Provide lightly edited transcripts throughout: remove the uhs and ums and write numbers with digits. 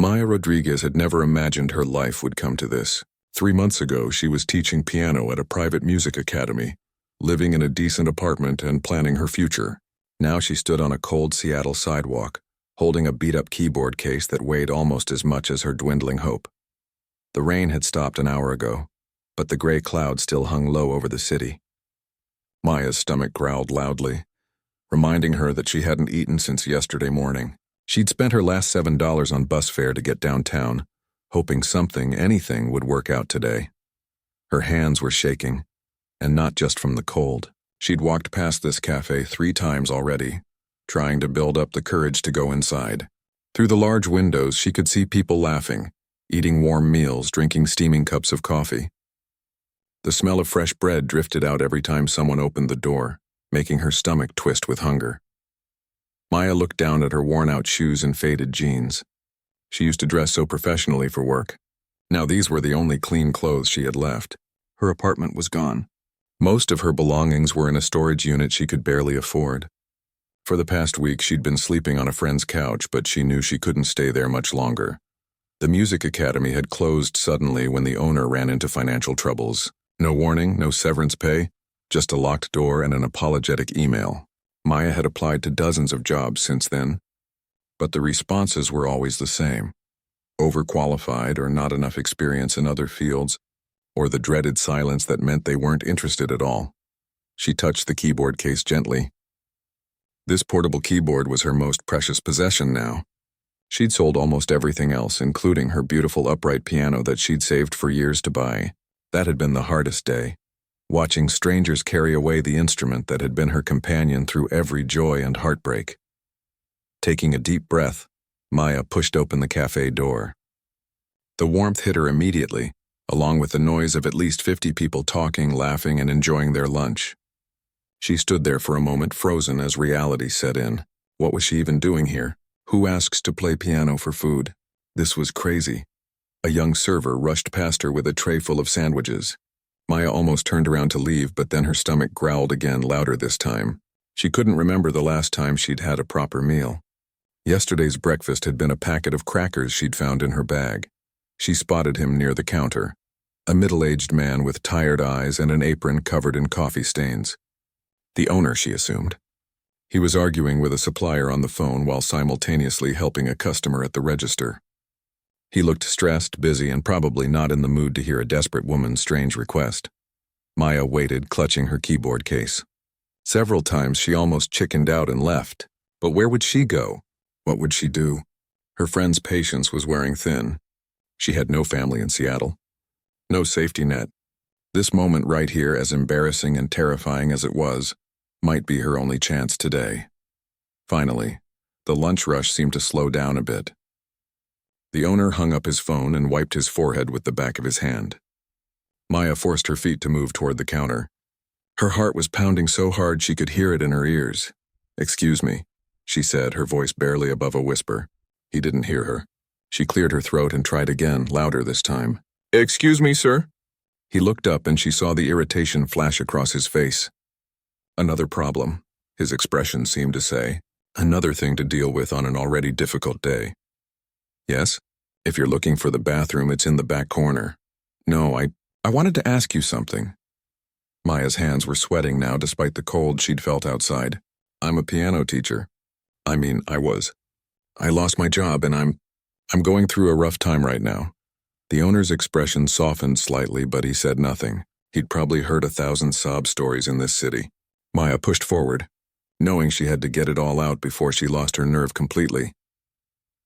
Maya Rodriguez had never imagined her life would come to this. 3 months ago, she was teaching piano at a private music academy, living in a decent apartment and planning her future. Now she stood on a cold Seattle sidewalk, holding a beat-up keyboard case that weighed almost as much as her dwindling hope. The rain had stopped an hour ago, but the gray cloud still hung low over the city. Maya's stomach growled loudly, reminding her that she hadn't eaten since yesterday morning. She'd spent her last $7 on bus fare to get downtown, hoping something, anything, would work out today. Her hands were shaking, and not just from the cold. She'd walked past this cafe 3 times already, trying to build up the courage to go inside. Through the large windows, she could see people laughing, eating warm meals, drinking steaming cups of coffee. The smell of fresh bread drifted out every time someone opened the door, making her stomach twist with hunger. Maya looked down at her worn-out shoes and faded jeans. She used to dress so professionally for work. Now these were the only clean clothes she had left. Her apartment was gone. Most of her belongings were in a storage unit she could barely afford. For the past week, she'd been sleeping on a friend's couch, but she knew she couldn't stay there much longer. The music academy had closed suddenly when the owner ran into financial troubles. No warning, no severance pay, just a locked door and an apologetic email. Maya had applied to dozens of jobs since then, but the responses were always the same. Overqualified or not enough experience in other fields, or the dreaded silence that meant they weren't interested at all. She touched the keyboard case gently. This portable keyboard was her most precious possession now. She'd sold almost everything else, including her beautiful upright piano that she'd saved for years to buy. That had been the hardest day, watching strangers carry away the instrument that had been her companion through every joy and heartbreak. Taking a deep breath, Maya pushed open the cafe door. The warmth hit her immediately, along with the noise of at least 50 people talking, laughing, and enjoying their lunch. She stood there for a moment, frozen as reality set in. What was she even doing here? Who asks to play piano for food? This was crazy. A young server rushed past her with a tray full of sandwiches. Maya almost turned around to leave, but then her stomach growled again, louder this time. She couldn't remember the last time she'd had a proper meal. Yesterday's breakfast had been a packet of crackers she'd found in her bag. She spotted him near the counter, a middle-aged man with tired eyes and an apron covered in coffee stains. The owner, she assumed. He was arguing with a supplier on the phone while simultaneously helping a customer at the register. He looked stressed, busy, and probably not in the mood to hear a desperate woman's strange request. Maya waited, clutching her keyboard case. Several times she almost chickened out and left. But where would she go? What would she do? Her friend's patience was wearing thin. She had no family in Seattle. No safety net. This moment right here, as embarrassing and terrifying as it was, might be her only chance today. Finally, the lunch rush seemed to slow down a bit. The owner hung up his phone and wiped his forehead with the back of his hand. Maya forced her feet to move toward the counter. Her heart was pounding so hard she could hear it in her ears. "Excuse me," she said, her voice barely above a whisper. He didn't hear her. She cleared her throat and tried again, louder this time. "Excuse me, sir?" He looked up and she saw the irritation flash across his face. Another problem, his expression seemed to say. Another thing to deal with on an already difficult day. "Yes? If you're looking for the bathroom, it's in the back corner." "No, I wanted to ask you something." Maya's hands were sweating now despite the cold she'd felt outside. "I'm a piano teacher. I was. I lost my job and I'm going through a rough time right now." The owner's expression softened slightly, but he said nothing. He'd probably heard 1,000 sob stories in this city. Maya pushed forward, knowing she had to get it all out before she lost her nerve completely.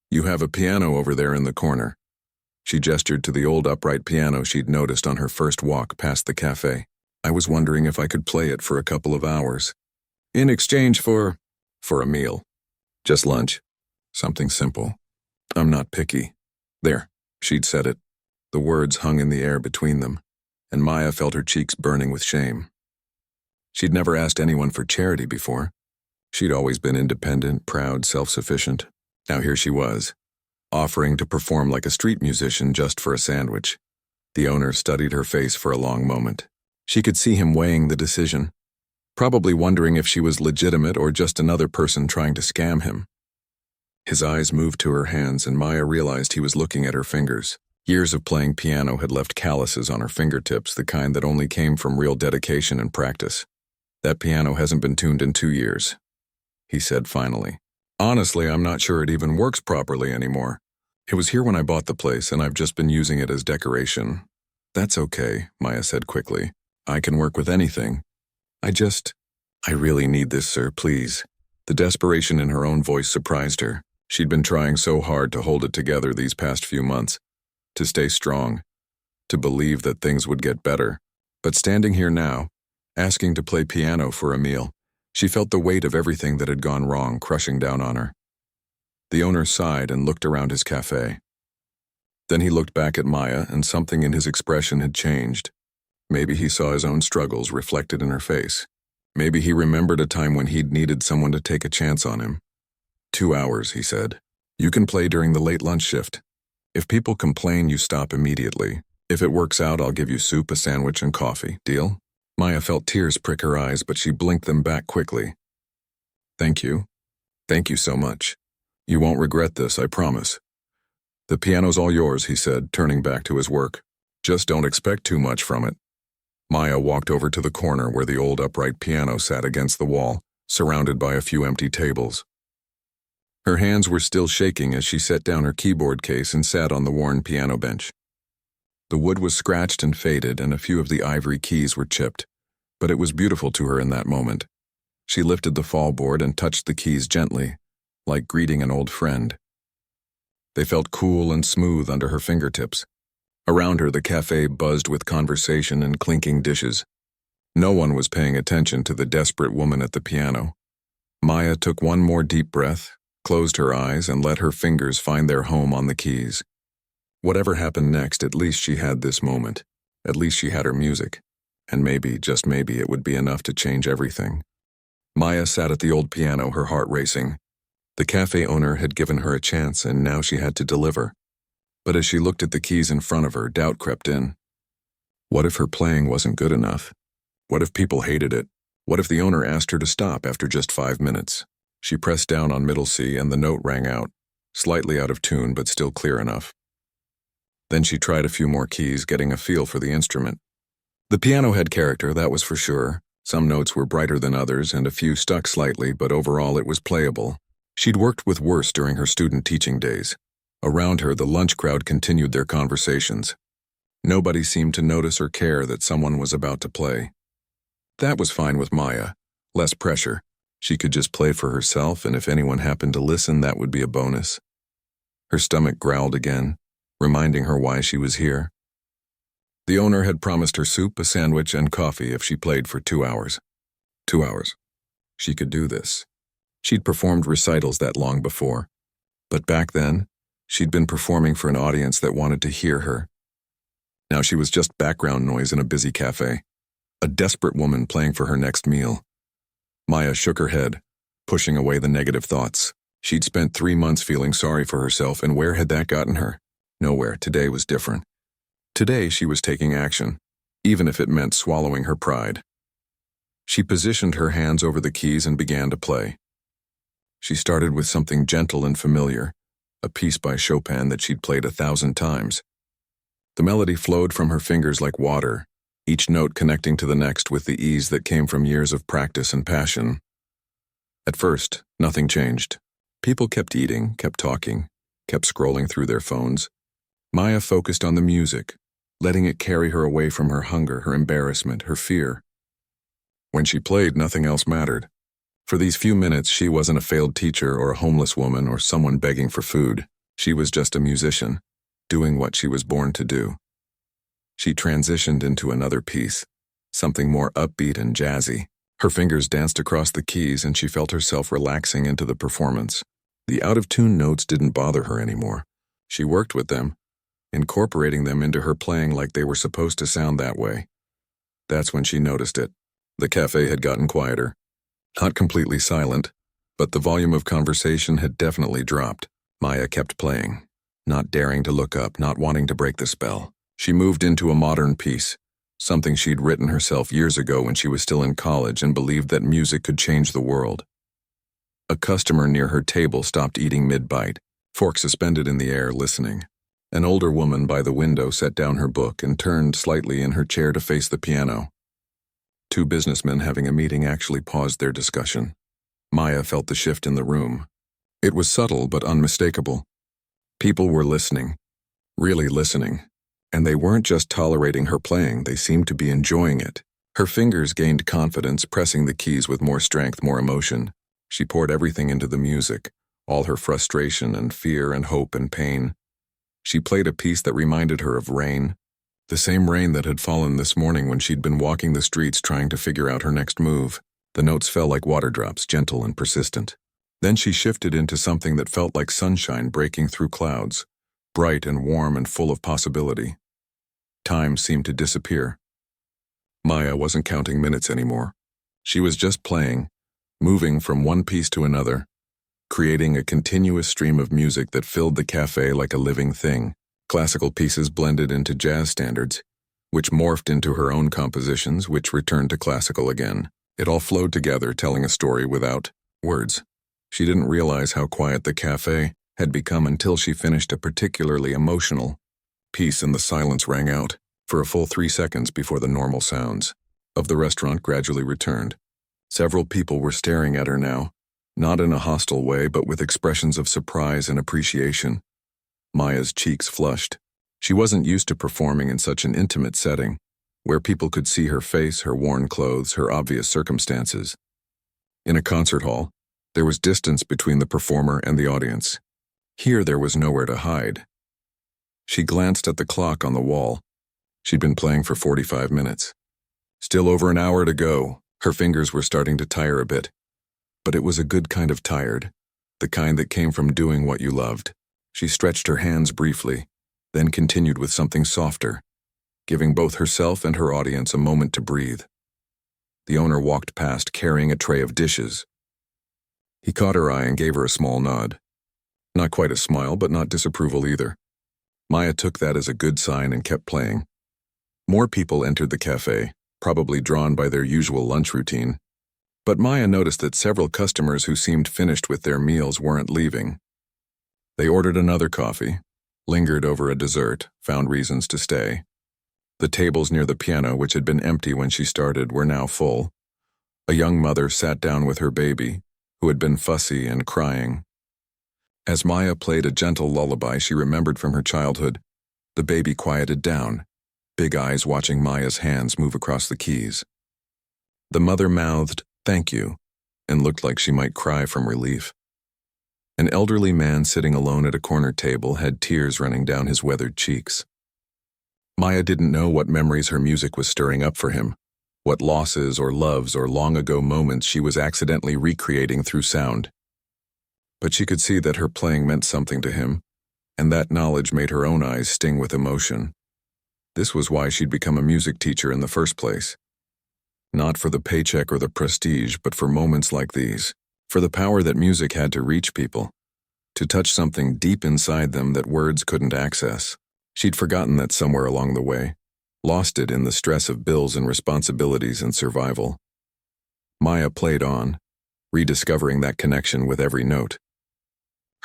"You have a piano over there in the corner." She gestured to the old upright piano she'd noticed on her first walk past the cafe. "I was wondering if I could play it for a couple of hours. In exchange for a meal. Just lunch. Something simple. I'm not picky." There, she'd said it. The words hung in the air between them, and Maya felt her cheeks burning with shame. She'd never asked anyone for charity before. She'd always been independent, proud, self-sufficient. Now here she was, offering to perform like a street musician just for a sandwich. The owner studied her face for a long moment. She could see him weighing the decision, probably wondering if she was legitimate or just another person trying to scam him. His eyes moved to her hands, and Maya realized he was looking at her fingers. Years of playing piano had left calluses on her fingertips, the kind that only came from real dedication and practice. "That piano hasn't been tuned in 2 years," he said finally. "Honestly, I'm not sure it even works properly anymore. It was here when I bought the place, and I've just been using it as decoration." "That's okay," Maya said quickly. "I can work with anything. I really need this, sir, please." The desperation in her own voice surprised her. She'd been trying so hard to hold it together these past few months, to stay strong, to believe that things would get better. But standing here now, asking to play piano for a meal, she felt the weight of everything that had gone wrong crushing down on her. The owner sighed and looked around his cafe. Then he looked back at Maya, and something in his expression had changed. Maybe he saw his own struggles reflected in her face. Maybe he remembered a time when he'd needed someone to take a chance on him. 2 hours, he said. "You can play during the late lunch shift. If people complain, you stop immediately. If it works out, I'll give you soup, a sandwich, and coffee. Deal?" Maya felt tears prick her eyes, but she blinked them back quickly. "Thank you. Thank you so much. You won't regret this, I promise." "The piano's all yours," he said, turning back to his work. "Just don't expect too much from it." Maya walked over to the corner where the old upright piano sat against the wall, surrounded by a few empty tables. Her hands were still shaking as she set down her keyboard case and sat on the worn piano bench. The wood was scratched and faded, and a few of the ivory keys were chipped, but it was beautiful to her in that moment. She lifted the fallboard and touched the keys gently, like greeting an old friend. They felt cool and smooth under her fingertips. Around her, the cafe buzzed with conversation and clinking dishes. No one was paying attention to the desperate woman at the piano. Maya took one more deep breath, closed her eyes, and let her fingers find their home on the keys. Whatever happened next, at least she had this moment. At least she had her music. And maybe, just maybe, it would be enough to change everything. Maya sat at the old piano, her heart racing. The cafe owner had given her a chance, and now she had to deliver. But as she looked at the keys in front of her, doubt crept in. What if her playing wasn't good enough? What if people hated it? What if the owner asked her to stop after just 5 minutes? She pressed down on middle C, and the note rang out, slightly out of tune but still clear enough. Then she tried a few more keys, getting a feel for the instrument. The piano had character, that was for sure. Some notes were brighter than others, and a few stuck slightly, but overall it was playable. She'd worked with worse during her student teaching days. Around her, the lunch crowd continued their conversations. Nobody seemed to notice or care that someone was about to play. That was fine with Maya. Less pressure. She could just play for herself, and if anyone happened to listen, that would be a bonus. Her stomach growled again, reminding her why she was here. The owner had promised her soup, a sandwich, and coffee if she played for 2 hours. 2 hours. She could do this. She'd performed recitals that long before. But back then, she'd been performing for an audience that wanted to hear her. Now she was just background noise in a busy cafe. A desperate woman playing for her next meal. Maya shook her head, pushing away the negative thoughts. She'd spent 3 months feeling sorry for herself, and where had that gotten her? Nowhere. Today was different. Today she was taking action, even if it meant swallowing her pride. She positioned her hands over the keys and began to play. She started with something gentle and familiar, a piece by Chopin that she'd played 1,000 times. The melody flowed from her fingers like water, each note connecting to the next with the ease that came from years of practice and passion. At first, nothing changed. People kept eating, kept talking, kept scrolling through their phones. Maya focused on the music, letting it carry her away from her hunger, her embarrassment, her fear. When she played, nothing else mattered. For these few minutes, she wasn't a failed teacher or a homeless woman or someone begging for food. She was just a musician, doing what she was born to do. She transitioned into another piece, something more upbeat and jazzy. Her fingers danced across the keys, and she felt herself relaxing into the performance. The out-of-tune notes didn't bother her anymore. She worked with them, incorporating them into her playing like they were supposed to sound that way. That's when she noticed it. The cafe had gotten quieter. Not completely silent, but the volume of conversation had definitely dropped. Maya kept playing, not daring to look up, not wanting to break the spell. She moved into a modern piece, something she'd written herself years ago when she was still in college and believed that music could change the world. A customer near her table stopped eating mid-bite, fork suspended in the air, listening. An older woman by the window set down her book and turned slightly in her chair to face the piano. Two businessmen having a meeting actually paused their discussion. Maya felt the shift in the room. It was subtle but unmistakable. People were listening, really listening. And they weren't just tolerating her playing, they seemed to be enjoying it. Her fingers gained confidence, pressing the keys with more strength, more emotion. She poured everything into the music, all her frustration and fear and hope and pain. She played a piece that reminded her of rain, the same rain that had fallen this morning when she'd been walking the streets trying to figure out her next move. The notes fell like water drops, gentle and persistent. Then she shifted into something that felt like sunshine breaking through clouds, bright and warm and full of possibility. Time seemed to disappear. Maya wasn't counting minutes anymore. She was just playing, moving from one piece to another, creating a continuous stream of music that filled the cafe like a living thing. Classical pieces blended into jazz standards, which morphed into her own compositions, which returned to classical again. It all flowed together, telling a story without words. She didn't realize how quiet the cafe had become until she finished a particularly emotional piece and the silence rang out for a full 3 seconds before the normal sounds of the restaurant gradually returned. Several people were staring at her now, not in a hostile way but with expressions of surprise and appreciation. Maya's cheeks flushed. She wasn't used to performing in such an intimate setting, where people could see her face, her worn clothes, her obvious circumstances. In a concert hall, there was distance between the performer and the audience. Here there was nowhere to hide. She glanced at the clock on the wall. She'd been playing for 45 minutes. Still over an hour to go. Her fingers were starting to tire a bit. But it was a good kind of tired, the kind that came from doing what you loved. She stretched her hands briefly, then continued with something softer, giving both herself and her audience a moment to breathe. The owner walked past carrying a tray of dishes. He caught her eye and gave her a small nod. Not quite a smile, but not disapproval either. Maya took that as a good sign and kept playing. More people entered the cafe, probably drawn by their usual lunch routine. But Maya noticed that several customers who seemed finished with their meals weren't leaving. They ordered another coffee, lingered over a dessert, found reasons to stay. The tables near the piano, which had been empty when she started, were now full. A young mother sat down with her baby, who had been fussy and crying. As Maya played a gentle lullaby she remembered from her childhood, the baby quieted down, big eyes watching Maya's hands move across the keys. The mother mouthed, "Thank you," and looked like she might cry from relief. An elderly man sitting alone at a corner table had tears running down his weathered cheeks. Maya didn't know what memories her music was stirring up for him, what losses or loves or long-ago moments she was accidentally recreating through sound. But she could see that her playing meant something to him, and that knowledge made her own eyes sting with emotion. This was why she'd become a music teacher in the first place. Not for the paycheck or the prestige, but for moments like these. For the power that music had to reach people, to touch something deep inside them that words couldn't access. She'd forgotten that somewhere along the way, lost it in the stress of bills and responsibilities and survival. Maya played on, rediscovering that connection with every note.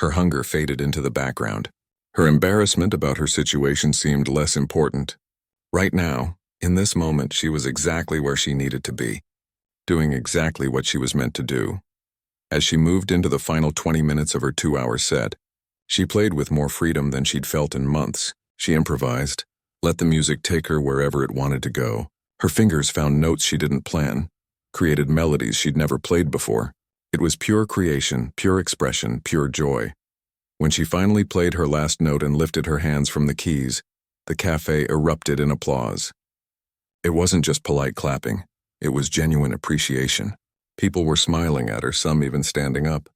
Her hunger faded into the background. Her embarrassment about her situation seemed less important. Right now, in this moment, she was exactly where she needed to be, doing exactly what she was meant to do. As she moved into the final 20 minutes of her 2-hour set, she played with more freedom than she'd felt in months. She improvised, let the music take her wherever it wanted to go. Her fingers found notes she didn't plan, created melodies she'd never played before. It was pure creation, pure expression, pure joy. When she finally played her last note and lifted her hands from the keys, the cafe erupted in applause. It wasn't just polite clapping, it was genuine appreciation. People were smiling at her, some even standing up.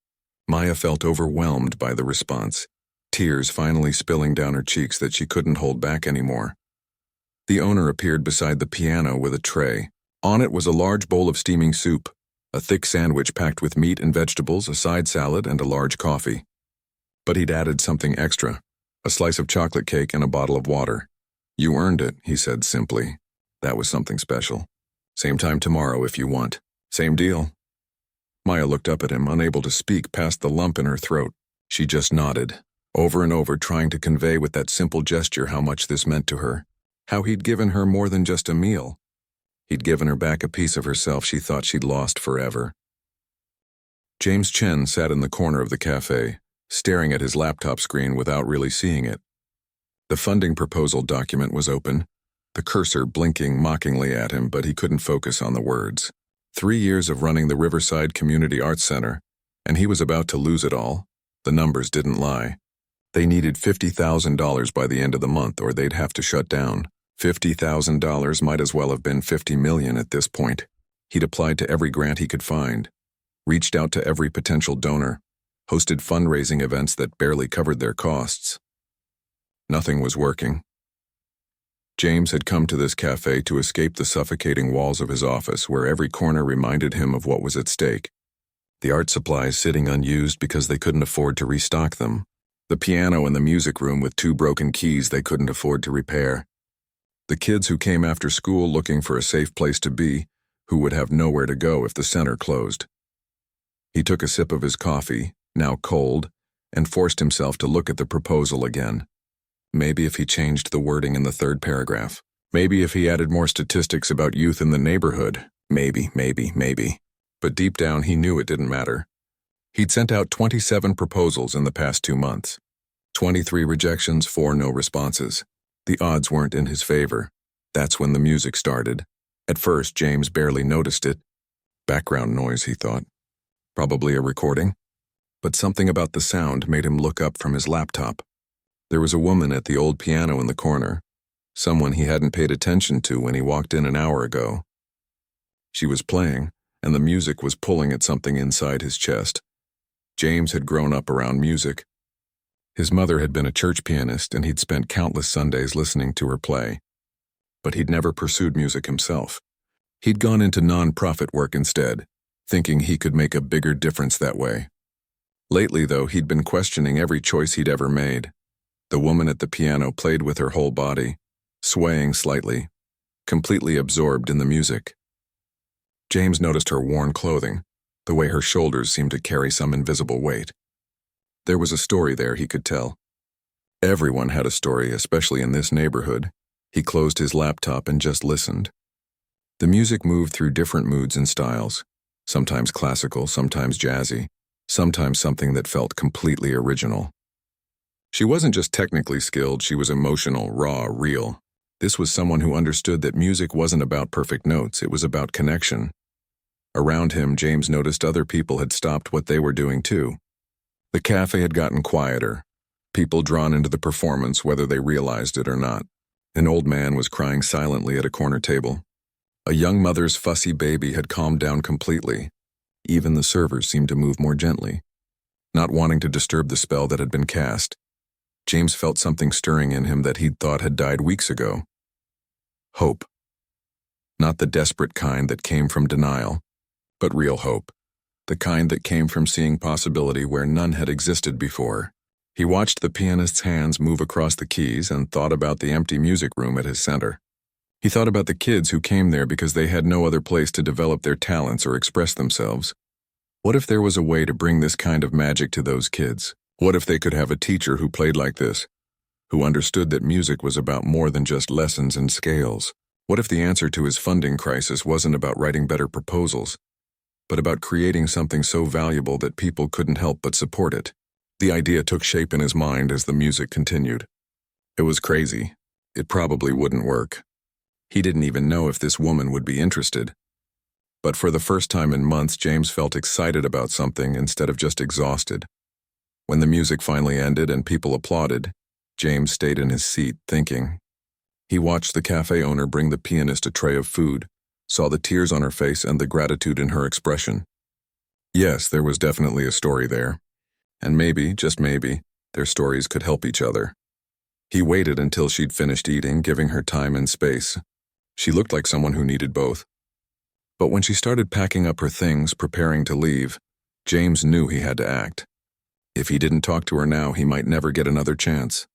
Maya felt overwhelmed by the response, tears finally spilling down her cheeks that she couldn't hold back anymore. The owner appeared beside the piano with a tray. On it was a large bowl of steaming soup, a thick sandwich packed with meat and vegetables, a side salad, and a large coffee. But he'd added something extra, a slice of chocolate cake and a bottle of water. "You earned it," he said simply. "That was something special. Same time tomorrow if you want." "Same deal." Maya looked up at him, unable to speak past the lump in her throat. She just nodded, over and over, trying to convey with that simple gesture how much this meant to her, how he'd given her more than just a meal. He'd given her back a piece of herself she thought she'd lost forever. James Chen sat in the corner of the cafe, staring at his laptop screen without really seeing it. The funding proposal document was open, the cursor blinking mockingly at him, but he couldn't focus on the words. 3 years of running the Riverside Community Arts Center, and he was about to lose it all. The numbers didn't lie. They needed $50,000 by the end of the month, or they'd have to shut down. $50,000 might as well have been $50 million at this point. He'd applied to every grant he could find, reached out to every potential donor, hosted fundraising events that barely covered their costs. Nothing was working. James had come to this cafe to escape the suffocating walls of his office, where every corner reminded him of what was at stake. The art supplies sitting unused because they couldn't afford to restock them. The piano in the music room with 2 broken keys they couldn't afford to repair. The kids who came after school looking for a safe place to be, who would have nowhere to go if the center closed. He took a sip of his coffee, now cold, and forced himself to look at the proposal again. Maybe if he changed the wording in the 3rd paragraph. Maybe if he added more statistics about youth in the neighborhood. Maybe. But deep down he knew it didn't matter. He'd sent out 27 proposals in the past 2 months. 23 rejections, 4 no responses. The odds weren't in his favor. That's when the music started. At first, James barely noticed it. Background noise, he thought. Probably a recording. But something about the sound made him look up from his laptop. There was a woman at the old piano in the corner, someone he hadn't paid attention to when he walked in an hour ago. She was playing, and the music was pulling at something inside his chest. James had grown up around music. His mother had been a church pianist, and he'd spent countless Sundays listening to her play. But he'd never pursued music himself. He'd gone into non-profit work instead, thinking he could make a bigger difference that way. Lately, though, he'd been questioning every choice he'd ever made. The woman at the piano played with her whole body, swaying slightly, completely absorbed in the music. James noticed her worn clothing, the way her shoulders seemed to carry some invisible weight. There was a story there, he could tell. Everyone had a story, especially in this neighborhood. He closed his laptop and just listened. The music moved through different moods and styles, sometimes classical, sometimes jazzy, sometimes something that felt completely original. She wasn't just technically skilled, she was emotional, raw, real. This was someone who understood that music wasn't about perfect notes, it was about connection. Around him, James noticed other people had stopped what they were doing too. The cafe had gotten quieter, people drawn into the performance whether they realized it or not. An old man was crying silently at a corner table. A young mother's fussy baby had calmed down completely. Even the servers seemed to move more gently, not wanting to disturb the spell that had been cast. James felt something stirring in him that he'd thought had died weeks ago. Hope. Not the desperate kind that came from denial, but real hope. The kind that came from seeing possibility where none had existed before. He watched the pianist's hands move across the keys and thought about the empty music room at his center. He thought about the kids who came there because they had no other place to develop their talents or express themselves. What if there was a way to bring this kind of magic to those kids? What if they could have a teacher who played like this, who understood that music was about more than just lessons and scales? What if the answer to his funding crisis wasn't about writing better proposals, but about creating something so valuable that people couldn't help but support it? The idea took shape in his mind as the music continued. It was crazy. It probably wouldn't work. He didn't even know if this woman would be interested. But for the first time in months, James felt excited about something instead of just exhausted. When the music finally ended and people applauded, James stayed in his seat, thinking. He watched the cafe owner bring the pianist a tray of food, saw the tears on her face and the gratitude in her expression. Yes, there was definitely a story there. And maybe, just maybe, their stories could help each other. He waited until she'd finished eating, giving her time and space. She looked like someone who needed both. But when she started packing up her things, preparing to leave, James knew he had to act. If he didn't talk to her now, he might never get another chance.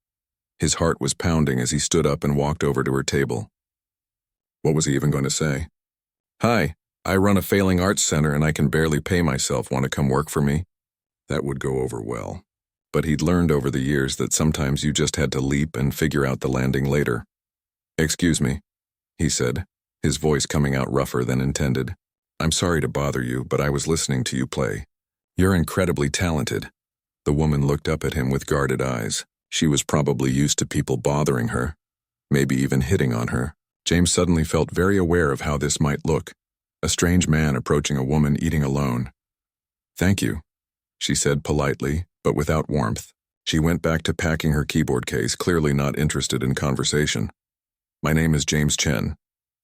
His heart was pounding as he stood up and walked over to her table. What was he even going to say? "Hi, I run a failing arts center and I can barely pay myself. Want to come work for me? That would go over well. But he'd learned over the years that sometimes you just had to leap and figure out the landing later. Excuse me, he said, his voice coming out rougher than intended. I'm sorry to bother you, but I was listening to you play. You're incredibly talented. The woman looked up at him with guarded eyes. She was probably used to people bothering her, maybe even hitting on her. James suddenly felt very aware of how this might look. A strange man approaching a woman eating alone. Thank you, she said politely, but without warmth. She went back to packing her keyboard case, clearly not interested in conversation. My name is James Chen.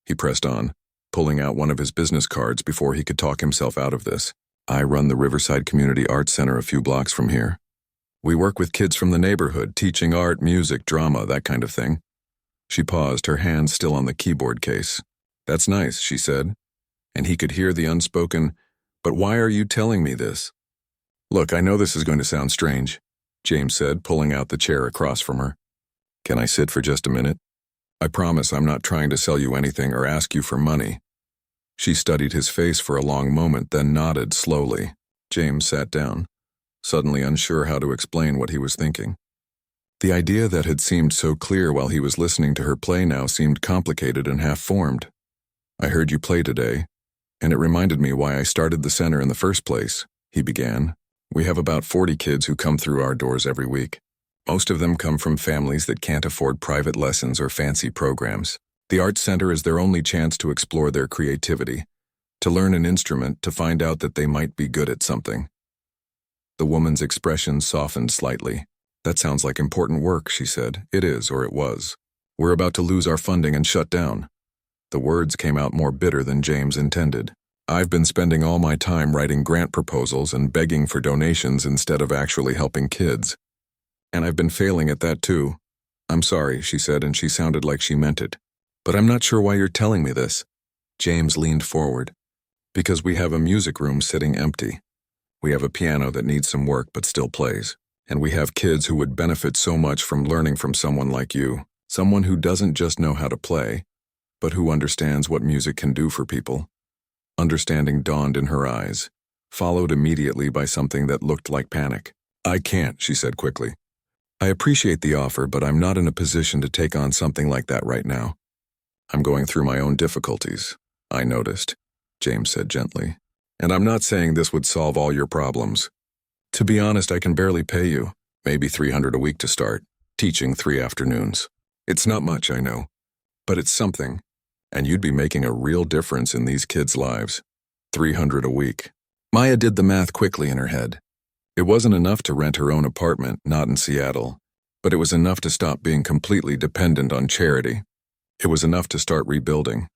He pressed on, pulling out one of his business cards before he could talk himself out of this. I run the Riverside Community Arts Center a few blocks from here. We work with kids from the neighborhood, teaching art, music, drama, that kind of thing. She paused, her hand still on the keyboard case. That's nice, she said, and he could hear the unspoken, but why are you telling me this? Look, I know this is going to sound strange, James said, pulling out the chair across from her. Can I sit for just a minute? I promise I'm not trying to sell you anything or ask you for money. She studied his face for a long moment, then nodded slowly. James sat down, suddenly unsure how to explain what he was thinking. The idea that had seemed so clear while he was listening to her play now seemed complicated and half-formed. I heard you play today, and it reminded me why I started the center in the first place, he began. We have about 40 kids who come through our doors every week. Most of them come from families that can't afford private lessons or fancy programs. The Arts Center is their only chance to explore their creativity, to learn an instrument, to find out that they might be good at something. The woman's expression softened slightly. That sounds like important work, she said. It is, or it was. We're about to lose our funding and shut down. The words came out more bitter than James intended. I've been spending all my time writing grant proposals and begging for donations instead of actually helping kids. And I've been failing at that too. I'm sorry, she said, and she sounded like she meant it. But I'm not sure why you're telling me this. James leaned forward. Because we have a music room sitting empty. We have a piano that needs some work but still plays. And we have kids who would benefit so much from learning from someone like you. Someone who doesn't just know how to play, but who understands what music can do for people. Understanding dawned in her eyes, followed immediately by something that looked like panic. I can't, she said quickly. I appreciate the offer, but I'm not in a position to take on something like that right now. I'm going through my own difficulties, I noticed, James said gently. And I'm not saying this would solve all your problems. To be honest, I can barely pay you, maybe $300 a week to start, teaching 3 afternoons. It's not much, I know, but it's something, and you'd be making a real difference in these kids' lives. $300 a week. Maya did the math quickly in her head. It wasn't enough to rent her own apartment, not in Seattle, but it was enough to stop being completely dependent on charity. It was enough to start rebuilding.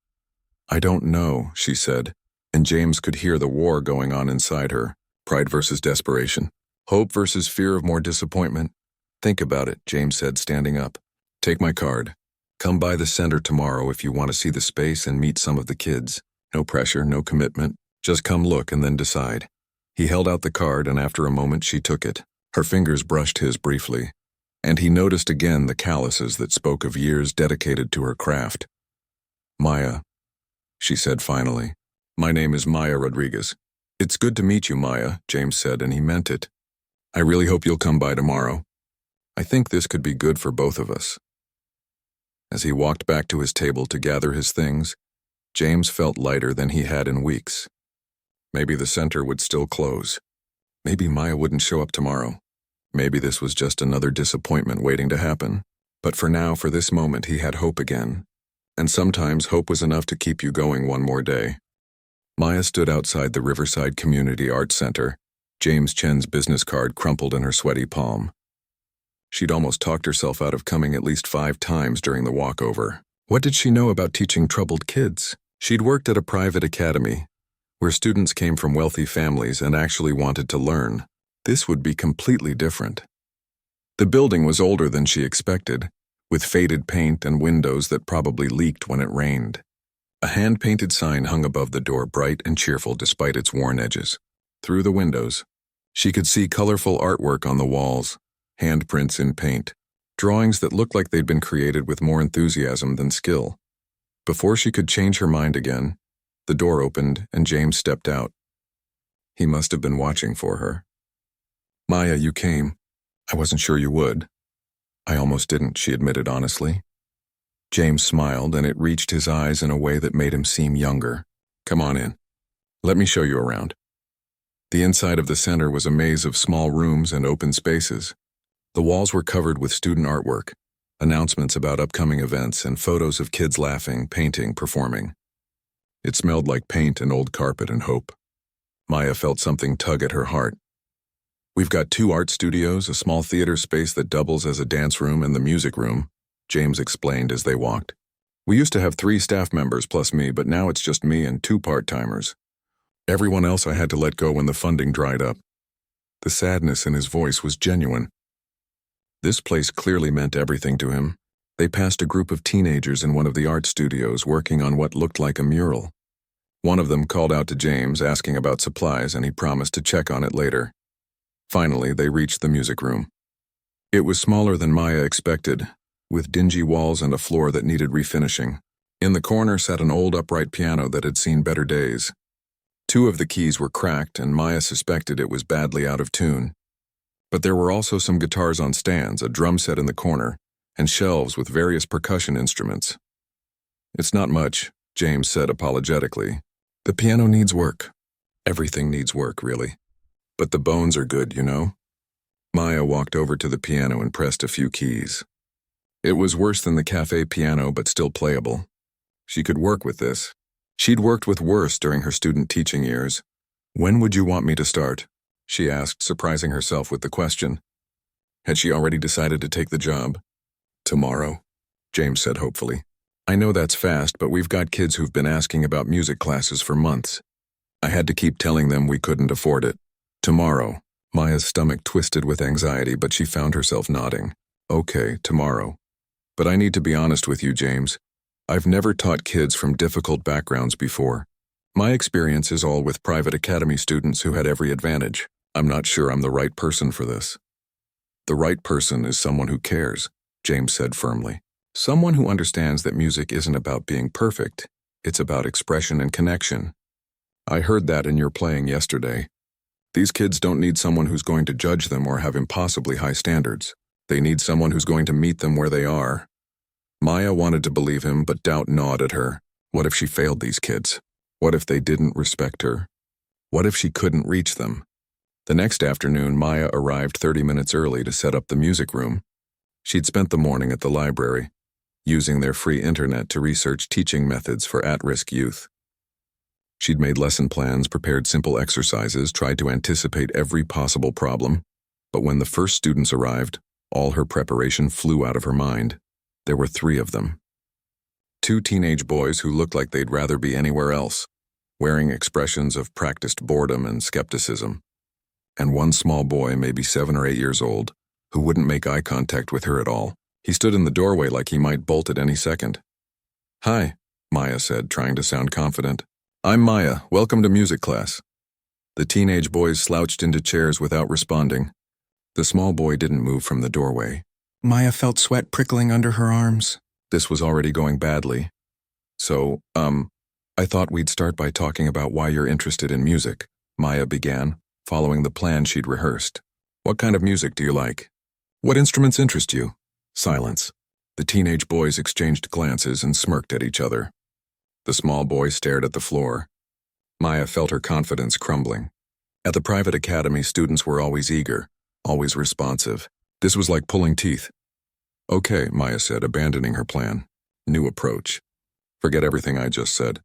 I don't know, she said, and James could hear the war going on inside her. Pride versus desperation. Hope versus fear of more disappointment. Think about it, James said, standing up. Take my card. Come by the center tomorrow if you want to see the space and meet some of the kids. No pressure, no commitment. Just come look and then decide. He held out the card, and after a moment she took it. Her fingers brushed his briefly, and he noticed again the calluses that spoke of years dedicated to her craft. Maya, she said finally. My name is Maya Rodriguez. It's good to meet you, Maya, James said, and he meant it. I really hope you'll come by tomorrow. I think this could be good for both of us. As he walked back to his table to gather his things, James felt lighter than he had in weeks. Maybe the center would still close. Maybe Maya wouldn't show up tomorrow. Maybe this was just another disappointment waiting to happen. But for now, for this moment, he had hope again. And sometimes hope was enough to keep you going one more day. Maya stood outside the Riverside Community Arts Center, James Chen's business card crumpled in her sweaty palm. She'd almost talked herself out of coming at least 5 times during the walkover. What did she know about teaching troubled kids? She'd worked at a private academy, where students came from wealthy families and actually wanted to learn. This would be completely different. The building was older than she expected, with faded paint and windows that probably leaked when it rained. A hand-painted sign hung above the door, bright and cheerful despite its worn edges. Through the windows, she could see colorful artwork on the walls, handprints in paint, drawings that looked like they'd been created with more enthusiasm than skill. Before she could change her mind again, The door opened and James stepped out. He must have been watching for her. "Maya, you came. I wasn't sure you would." "I almost didn't," she admitted honestly. James smiled, and it reached his eyes in a way that made him seem younger. "Come on in. Let me show you around." The inside of the center was a maze of small rooms and open spaces. The walls were covered with student artwork, announcements about upcoming events, and photos of kids laughing, painting, performing. It smelled like paint and old carpet and hope. Maya felt something tug at her heart. "We've got 2 art studios, a small theater space that doubles as a dance room, and the music room," James explained as they walked. "We used to have 3 staff members plus me, but now it's just me and 2 part-timers. Everyone else I had to let go when the funding dried up." The sadness in his voice was genuine. This place clearly meant everything to him. They passed a group of teenagers in one of the art studios working on what looked like a mural. One of them called out to James asking about supplies, and he promised to check on it later. Finally, they reached the music room. It was smaller than Maya expected, with dingy walls and a floor that needed refinishing. In the corner sat an old upright piano that had seen better days. 2 of the keys were cracked, and Maya suspected it was badly out of tune. But there were also some guitars on stands, a drum set in the corner, and shelves with various percussion instruments. "It's not much," James said apologetically. "The piano needs work. Everything needs work, really. But the bones are good, you know?" Maya walked over to the piano and pressed a few keys. It was worse than the cafe piano, but still playable. She could work with this. She'd worked with worse during her student teaching years. "When would you want me to start?" she asked, surprising herself with the question. Had she already decided to take the job? "Tomorrow," James said hopefully. "I know that's fast, but we've got kids who've been asking about music classes for months. I had to keep telling them we couldn't afford it." "Tomorrow." Maya's stomach twisted with anxiety, but she found herself nodding. "Okay, tomorrow. But I need to be honest with you, James. I've never taught kids from difficult backgrounds before. My experience is all with private academy students who had every advantage. I'm not sure I'm the right person for this." "The right person is someone who cares," James said firmly. "Someone who understands that music isn't about being perfect. It's about expression and connection. I heard that in your playing yesterday. These kids don't need someone who's going to judge them or have impossibly high standards. They need someone who's going to meet them where they are." Maya wanted to believe him, but doubt gnawed at her. What if she failed these kids? What if they didn't respect her? What if she couldn't reach them? The next afternoon, Maya arrived 30 minutes early to set up the music room. She'd spent the morning at the library, using their free internet to research teaching methods for at-risk youth. She'd made lesson plans, prepared simple exercises, tried to anticipate every possible problem. But when the first students arrived, all her preparation flew out of her mind. There were 3 of them. 2 teenage boys who looked like they'd rather be anywhere else, wearing expressions of practiced boredom and skepticism. And 1 small boy, maybe 7 or 8 years old, who wouldn't make eye contact with her at all. He stood in the doorway like he might bolt at any second. "Hi," Maya said, trying to sound confident. "I'm Maya. Welcome to music class." The teenage boys slouched into chairs without responding. The small boy didn't move from the doorway. Maya felt sweat prickling under her arms. This was already going badly. "So, I thought we'd start by talking about why you're interested in music," Maya began, following the plan she'd rehearsed. "What kind of music do you like? What instruments interest you?" Silence. The teenage boys exchanged glances and smirked at each other. The small boy stared at the floor. Maya felt her confidence crumbling. At the private academy, students were always eager, always responsive. This was like pulling teeth. "Okay," Maya said, abandoning her plan. New approach. "Forget everything I just said.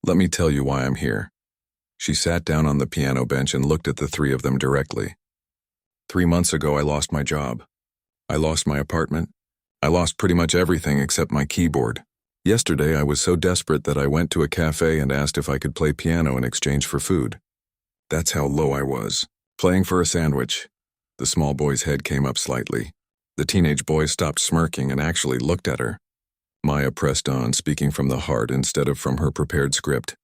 Let me tell you why I'm here." She sat down on the piano bench and looked at the 3 of them directly. 3 months ago, I lost my job. I lost my apartment. I lost pretty much everything except my keyboard. Yesterday, I was so desperate that I went to a cafe and asked if I could play piano in exchange for food. That's how low I was. Playing for a sandwich. The small boy's head came up slightly. The teenage boy stopped smirking and actually looked at her. Maya pressed on, speaking from the heart instead of from her prepared script.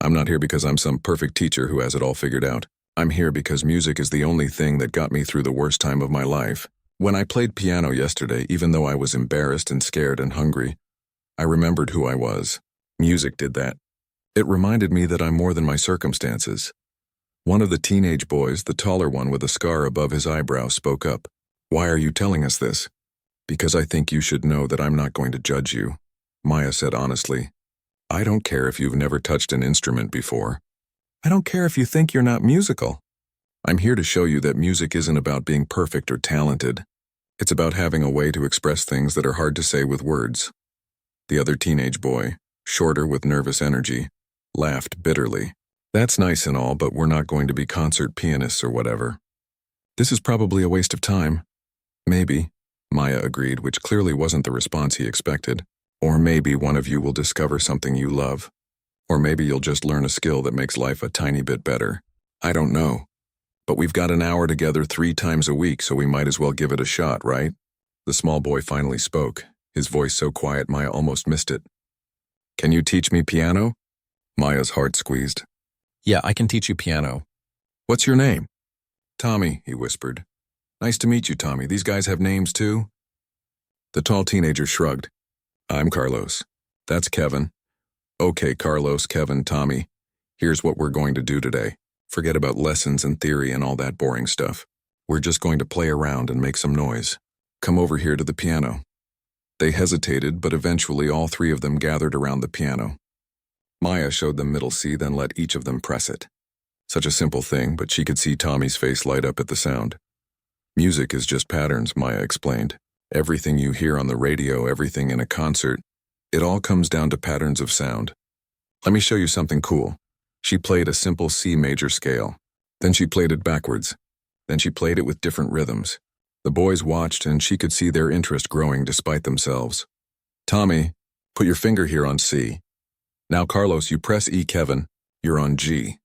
"I'm not here because I'm some perfect teacher who has it all figured out. I'm here because music is the only thing that got me through the worst time of my life. When I played piano yesterday, even though I was embarrassed and scared and hungry, I remembered who I was. Music did that. It reminded me that I'm more than my circumstances. One of the teenage boys, the taller one with a scar above his eyebrow, spoke up. Why are you telling us this? Because I think you should know that I'm not going to judge you, Maya said honestly. I don't care if you've never touched an instrument before. I don't care if you think you're not musical. I'm here to show you that music isn't about being perfect or talented. It's about having a way to express things that are hard to say with words. The other teenage boy, shorter with nervous energy, laughed bitterly. That's nice and all, but we're not going to be concert pianists or whatever. This is probably a waste of time. Maybe, Maya agreed, which clearly wasn't the response he expected. Or maybe one of you will discover something you love. Or maybe you'll just learn a skill that makes life a tiny bit better. I don't know. But we've got an hour together 3 times a week, so we might as well give it a shot, right? The small boy finally spoke, his voice so quiet Maya almost missed it. Can you teach me piano? Maya's heart squeezed. Yeah, I can teach you piano. What's your name? Tommy, he whispered. Nice to meet you, Tommy. These guys have names too? The tall teenager shrugged. I'm Carlos. That's Kevin. Okay, Carlos, Kevin, Tommy. Here's what we're going to do today. Forget about lessons and theory and all that boring stuff. We're just going to play around and make some noise. Come over here to the piano. They hesitated, but eventually all 3 of them gathered around the piano. Maya showed them middle C, then let each of them press it. Such a simple thing, but she could see Tommy's face light up at the sound. Music is just patterns, Maya explained. Everything you hear on the radio, everything in a concert, it all comes down to patterns of sound. Let me show you something cool. She played a simple C major scale. Then she played it backwards. Then she played it with different rhythms. The boys watched, and she could see their interest growing despite themselves. Tommy, put your finger here on C. Now, Carlos, you press E. Kevin, you're on G.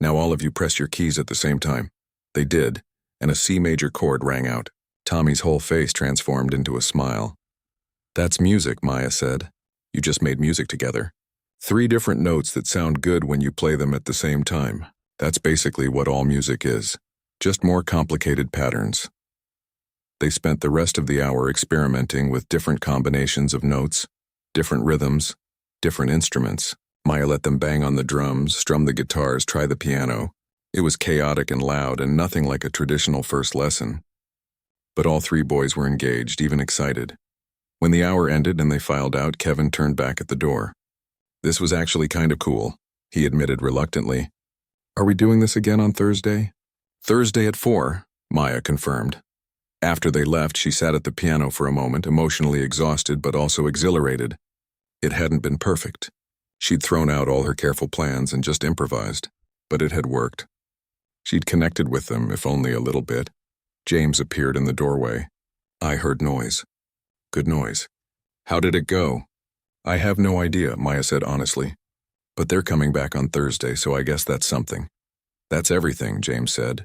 Now all of you press your keys at the same time. They did, and a C major chord rang out. Tommy's whole face transformed into a smile. That's music, Maya said. You just made music together. 3 different notes that sound good when you play them at the same time. That's basically what all music is. Just more complicated patterns. They spent the rest of the hour experimenting with different combinations of notes, different rhythms, different instruments. Maya let them bang on the drums, strum the guitars, try the piano. It was chaotic and loud and nothing like a traditional first lesson. But all 3 boys were engaged, even excited. When the hour ended and they filed out, Kevin turned back at the door. This was actually kind of cool, he admitted reluctantly. Are we doing this again on Thursday? Thursday at 4, Maya confirmed. After they left, she sat at the piano for a moment, emotionally exhausted but also exhilarated. It hadn't been perfect. She'd thrown out all her careful plans and just improvised, but it had worked. She'd connected with them, if only a little bit. James appeared in the doorway. I heard noise. Good noise. How did it go? I have no idea, Maya said honestly. But they're coming back on Thursday, so I guess that's something. That's everything, James said.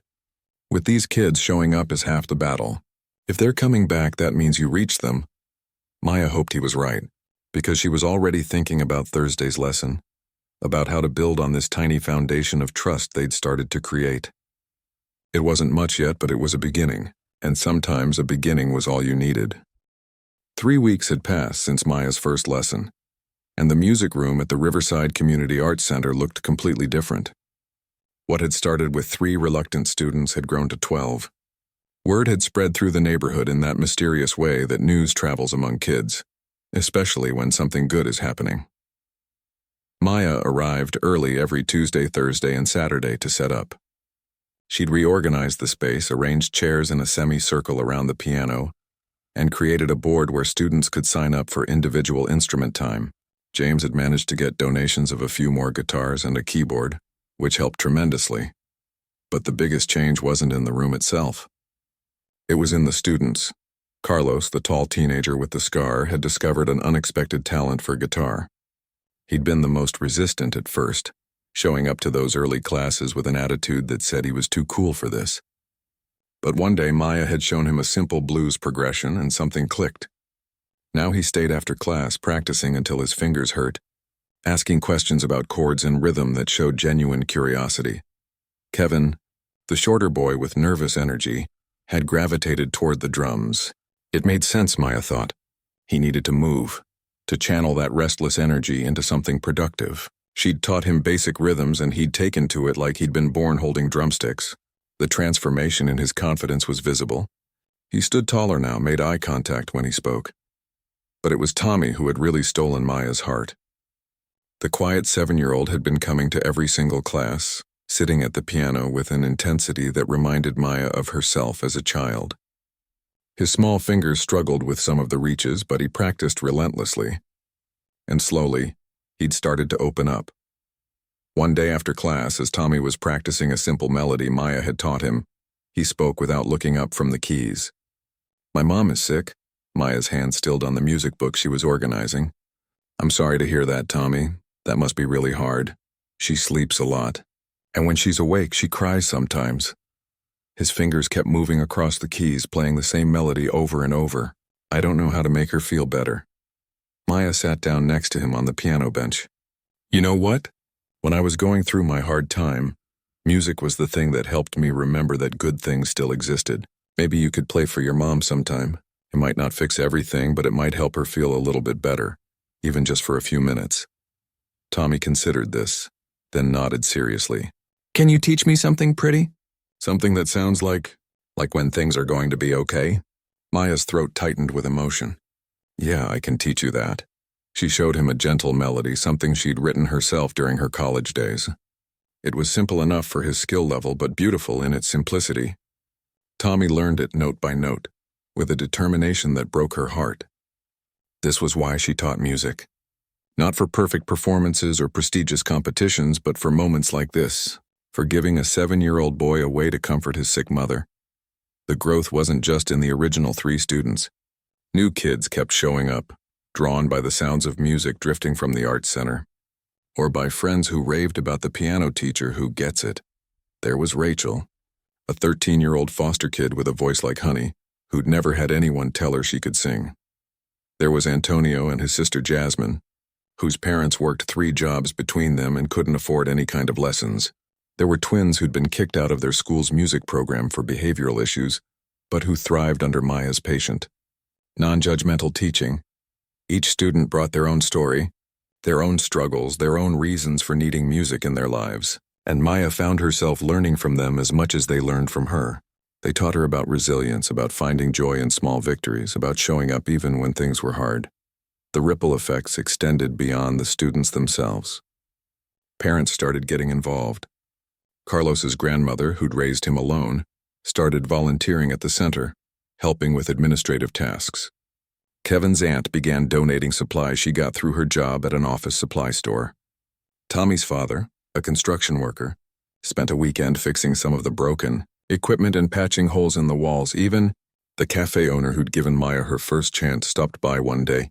With these kids, showing up is half the battle. If they're coming back, that means you reach them. Maya hoped he was right, because she was already thinking about Thursday's lesson, about how to build on this tiny foundation of trust they'd started to create. It wasn't much yet, but it was a beginning, and sometimes a beginning was all you needed. 3 weeks had passed since Maya's first lesson, and the music room at the Riverside Community Arts Center looked completely different. What had started with 3 reluctant students had grown to 12. Word had spread through the neighborhood in that mysterious way that news travels among kids, especially when something good is happening. Maya arrived early every Tuesday, Thursday, and Saturday to set up. She'd reorganized the space, arranged chairs in a semicircle around the piano, and created a board where students could sign up for individual instrument time. James had managed to get donations of a few more guitars and a keyboard, which helped tremendously. But the biggest change wasn't in the room itself. It was in the students. Carlos, the tall teenager with the scar, had discovered an unexpected talent for guitar. He'd been the most resistant at first, showing up to those early classes with an attitude that said he was too cool for this. But one day Maya had shown him a simple blues progression and something clicked. Now he stayed after class practicing until his fingers hurt, asking questions about chords and rhythm that showed genuine curiosity. Kevin, the shorter boy with nervous energy, had gravitated toward the drums. It made sense, Maya thought. He needed to move, to channel that restless energy into something productive. She'd taught him basic rhythms and he'd taken to it like he'd been born holding drumsticks. The transformation in his confidence was visible. He stood taller now, made eye contact when he spoke. But it was Tommy who had really stolen Maya's heart. The quiet 7-year-old had been coming to every single class, sitting at the piano with an intensity that reminded Maya of herself as a child. His small fingers struggled with some of the reaches, but he practiced relentlessly. And slowly, he'd started to open up. One day after class, as Tommy was practicing a simple melody Maya had taught him, he spoke without looking up from the keys. "My mom is sick," Maya's hand stilled on the music book she was organizing. "I'm sorry to hear that, Tommy. That must be really hard. She sleeps a lot. And when she's awake, she cries sometimes." His fingers kept moving across the keys, playing the same melody over and over. "I don't know how to make her feel better." Maya sat down next to him on the piano bench. "You know what? When I was going through my hard time, music was the thing that helped me remember that good things still existed. Maybe you could play for your mom sometime. It might not fix everything, but it might help her feel a little bit better, even just for a few minutes." Tommy considered this, then nodded seriously. "Can you teach me something pretty? Something that sounds like when things are going to be okay?" Maya's throat tightened with emotion. "Yeah, I can teach you that." She showed him a gentle melody, something she'd written herself during her college days. It was simple enough for his skill level, but beautiful in its simplicity. Tommy learned it note by note, with a determination that broke her heart. This was why she taught music. Not for perfect performances or prestigious competitions, but for moments like this, for giving a 7-year-old boy a way to comfort his sick mother. The growth wasn't just in the original 3 students. New kids kept showing up, drawn by the sounds of music drifting from the Arts Center, or by friends who raved about the piano teacher who gets it. There was Rachel, a 13-year-old foster kid with a voice like honey, who'd never had anyone tell her she could sing. There was Antonio and his sister Jasmine, whose parents worked 3 jobs between them and couldn't afford any kind of lessons. There were twins who'd been kicked out of their school's music program for behavioral issues, but who thrived under Maya's patient, non-judgmental teaching. Each student brought their own story, their own struggles, their own reasons for needing music in their lives, and Maya found herself learning from them as much as they learned from her. They taught her about resilience, about finding joy in small victories, about showing up even when things were hard. The ripple effects extended beyond the students themselves. Parents started getting involved. Carlos's grandmother, who'd raised him alone, started volunteering at the center, helping with administrative tasks. Kevin's aunt began donating supplies she got through her job at an office supply store. Tommy's father, a construction worker, spent a weekend fixing some of the broken equipment and patching holes in the walls. Even the cafe owner who'd given Maya her first chance stopped by one day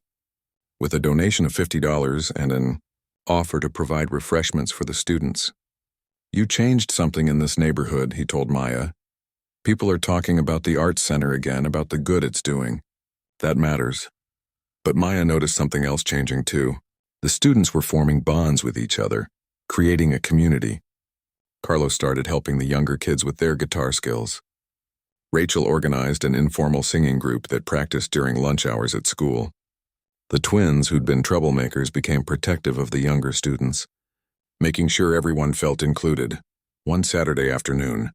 with a donation of $50 and an offer to provide refreshments for the students. "You changed something in this neighborhood," he told Maya. "People are talking about the Arts Center again, about the good it's doing. That matters." But Maya noticed something else changing too. The students were forming bonds with each other, creating a community. Carlos started helping the younger kids with their guitar skills. Rachel organized an informal singing group that practiced during lunch hours at school. The twins, who'd been troublemakers, became protective of the younger students, making sure everyone felt included. One Saturday afternoon,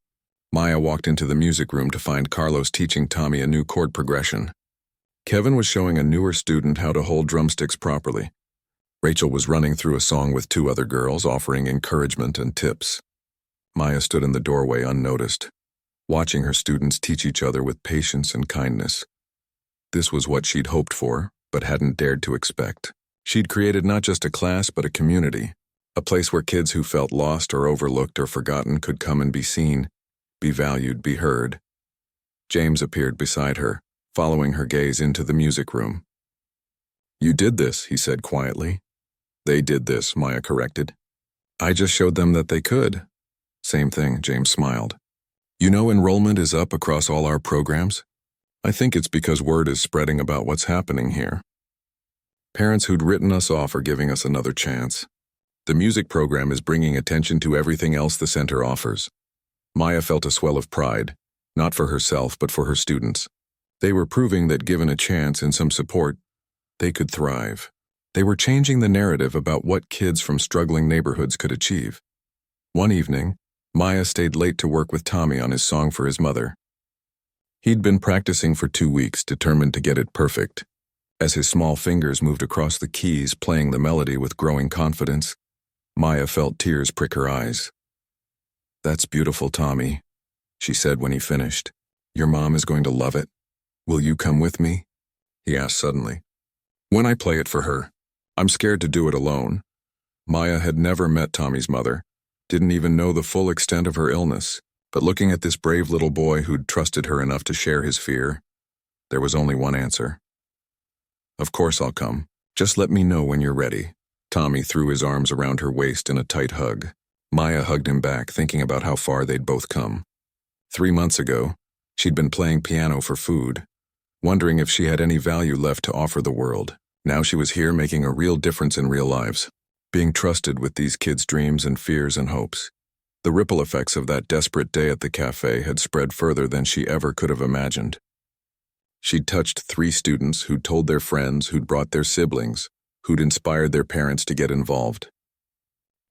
Maya walked into the music room to find Carlos teaching Tommy a new chord progression. Kevin was showing a newer student how to hold drumsticks properly. Rachel was running through a song with 2 other girls, offering encouragement and tips. Maya stood in the doorway unnoticed, watching her students teach each other with patience and kindness. This was what she'd hoped for, but hadn't dared to expect. She'd created not just a class, but a community, a place where kids who felt lost or overlooked or forgotten could come and be seen, be valued, be heard. James appeared beside her, following her gaze into the music room. "You did this," he said quietly. "They did this," Maya corrected. "I just showed them that they could." "Same thing," James smiled. "You know, enrollment is up across all our programs. I think it's because word is spreading about what's happening here. Parents who'd written us off are giving us another chance. The music program is bringing attention to everything else the center offers." Maya felt a swell of pride, not for herself but for her students. They were proving that given a chance and some support, they could thrive. They were changing the narrative about what kids from struggling neighborhoods could achieve. One evening, Maya stayed late to work with Tommy on his song for his mother. He'd been practicing for 2 weeks, determined to get it perfect. As his small fingers moved across the keys, playing the melody with growing confidence, Maya felt tears prick her eyes. "That's beautiful, Tommy," she said when he finished. "Your mom is going to love it. Will you come with me?" he asked suddenly. "When I play it for her. I'm scared to do it alone." Maya had never met Tommy's mother, didn't even know the full extent of her illness, but looking at this brave little boy who'd trusted her enough to share his fear, there was only one answer. "Of course I'll come. Just let me know when you're ready." Tommy threw his arms around her waist in a tight hug. Maya hugged him back, thinking about how far they'd both come. 3 months ago, she'd been playing piano for food, wondering if she had any value left to offer the world. Now she was here making a real difference in real lives, being trusted with these kids' dreams and fears and hopes. The ripple effects of that desperate day at the cafe had spread further than she ever could have imagined. She'd touched 3 students who'd told their friends, who'd brought their siblings, who'd inspired their parents to get involved.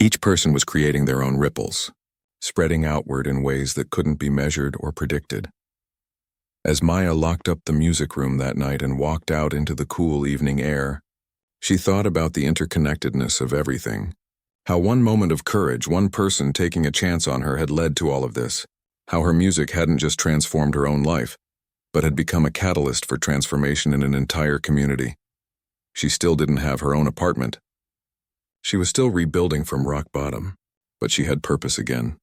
Each person was creating their own ripples, spreading outward in ways that couldn't be measured or predicted. As Maya locked up the music room that night and walked out into the cool evening air, she thought about the interconnectedness of everything. How one moment of courage, one person taking a chance on her, had led to all of this. How her music hadn't just transformed her own life, but had become a catalyst for transformation in an entire community. She still didn't have her own apartment. She was still rebuilding from rock bottom, but she had purpose again.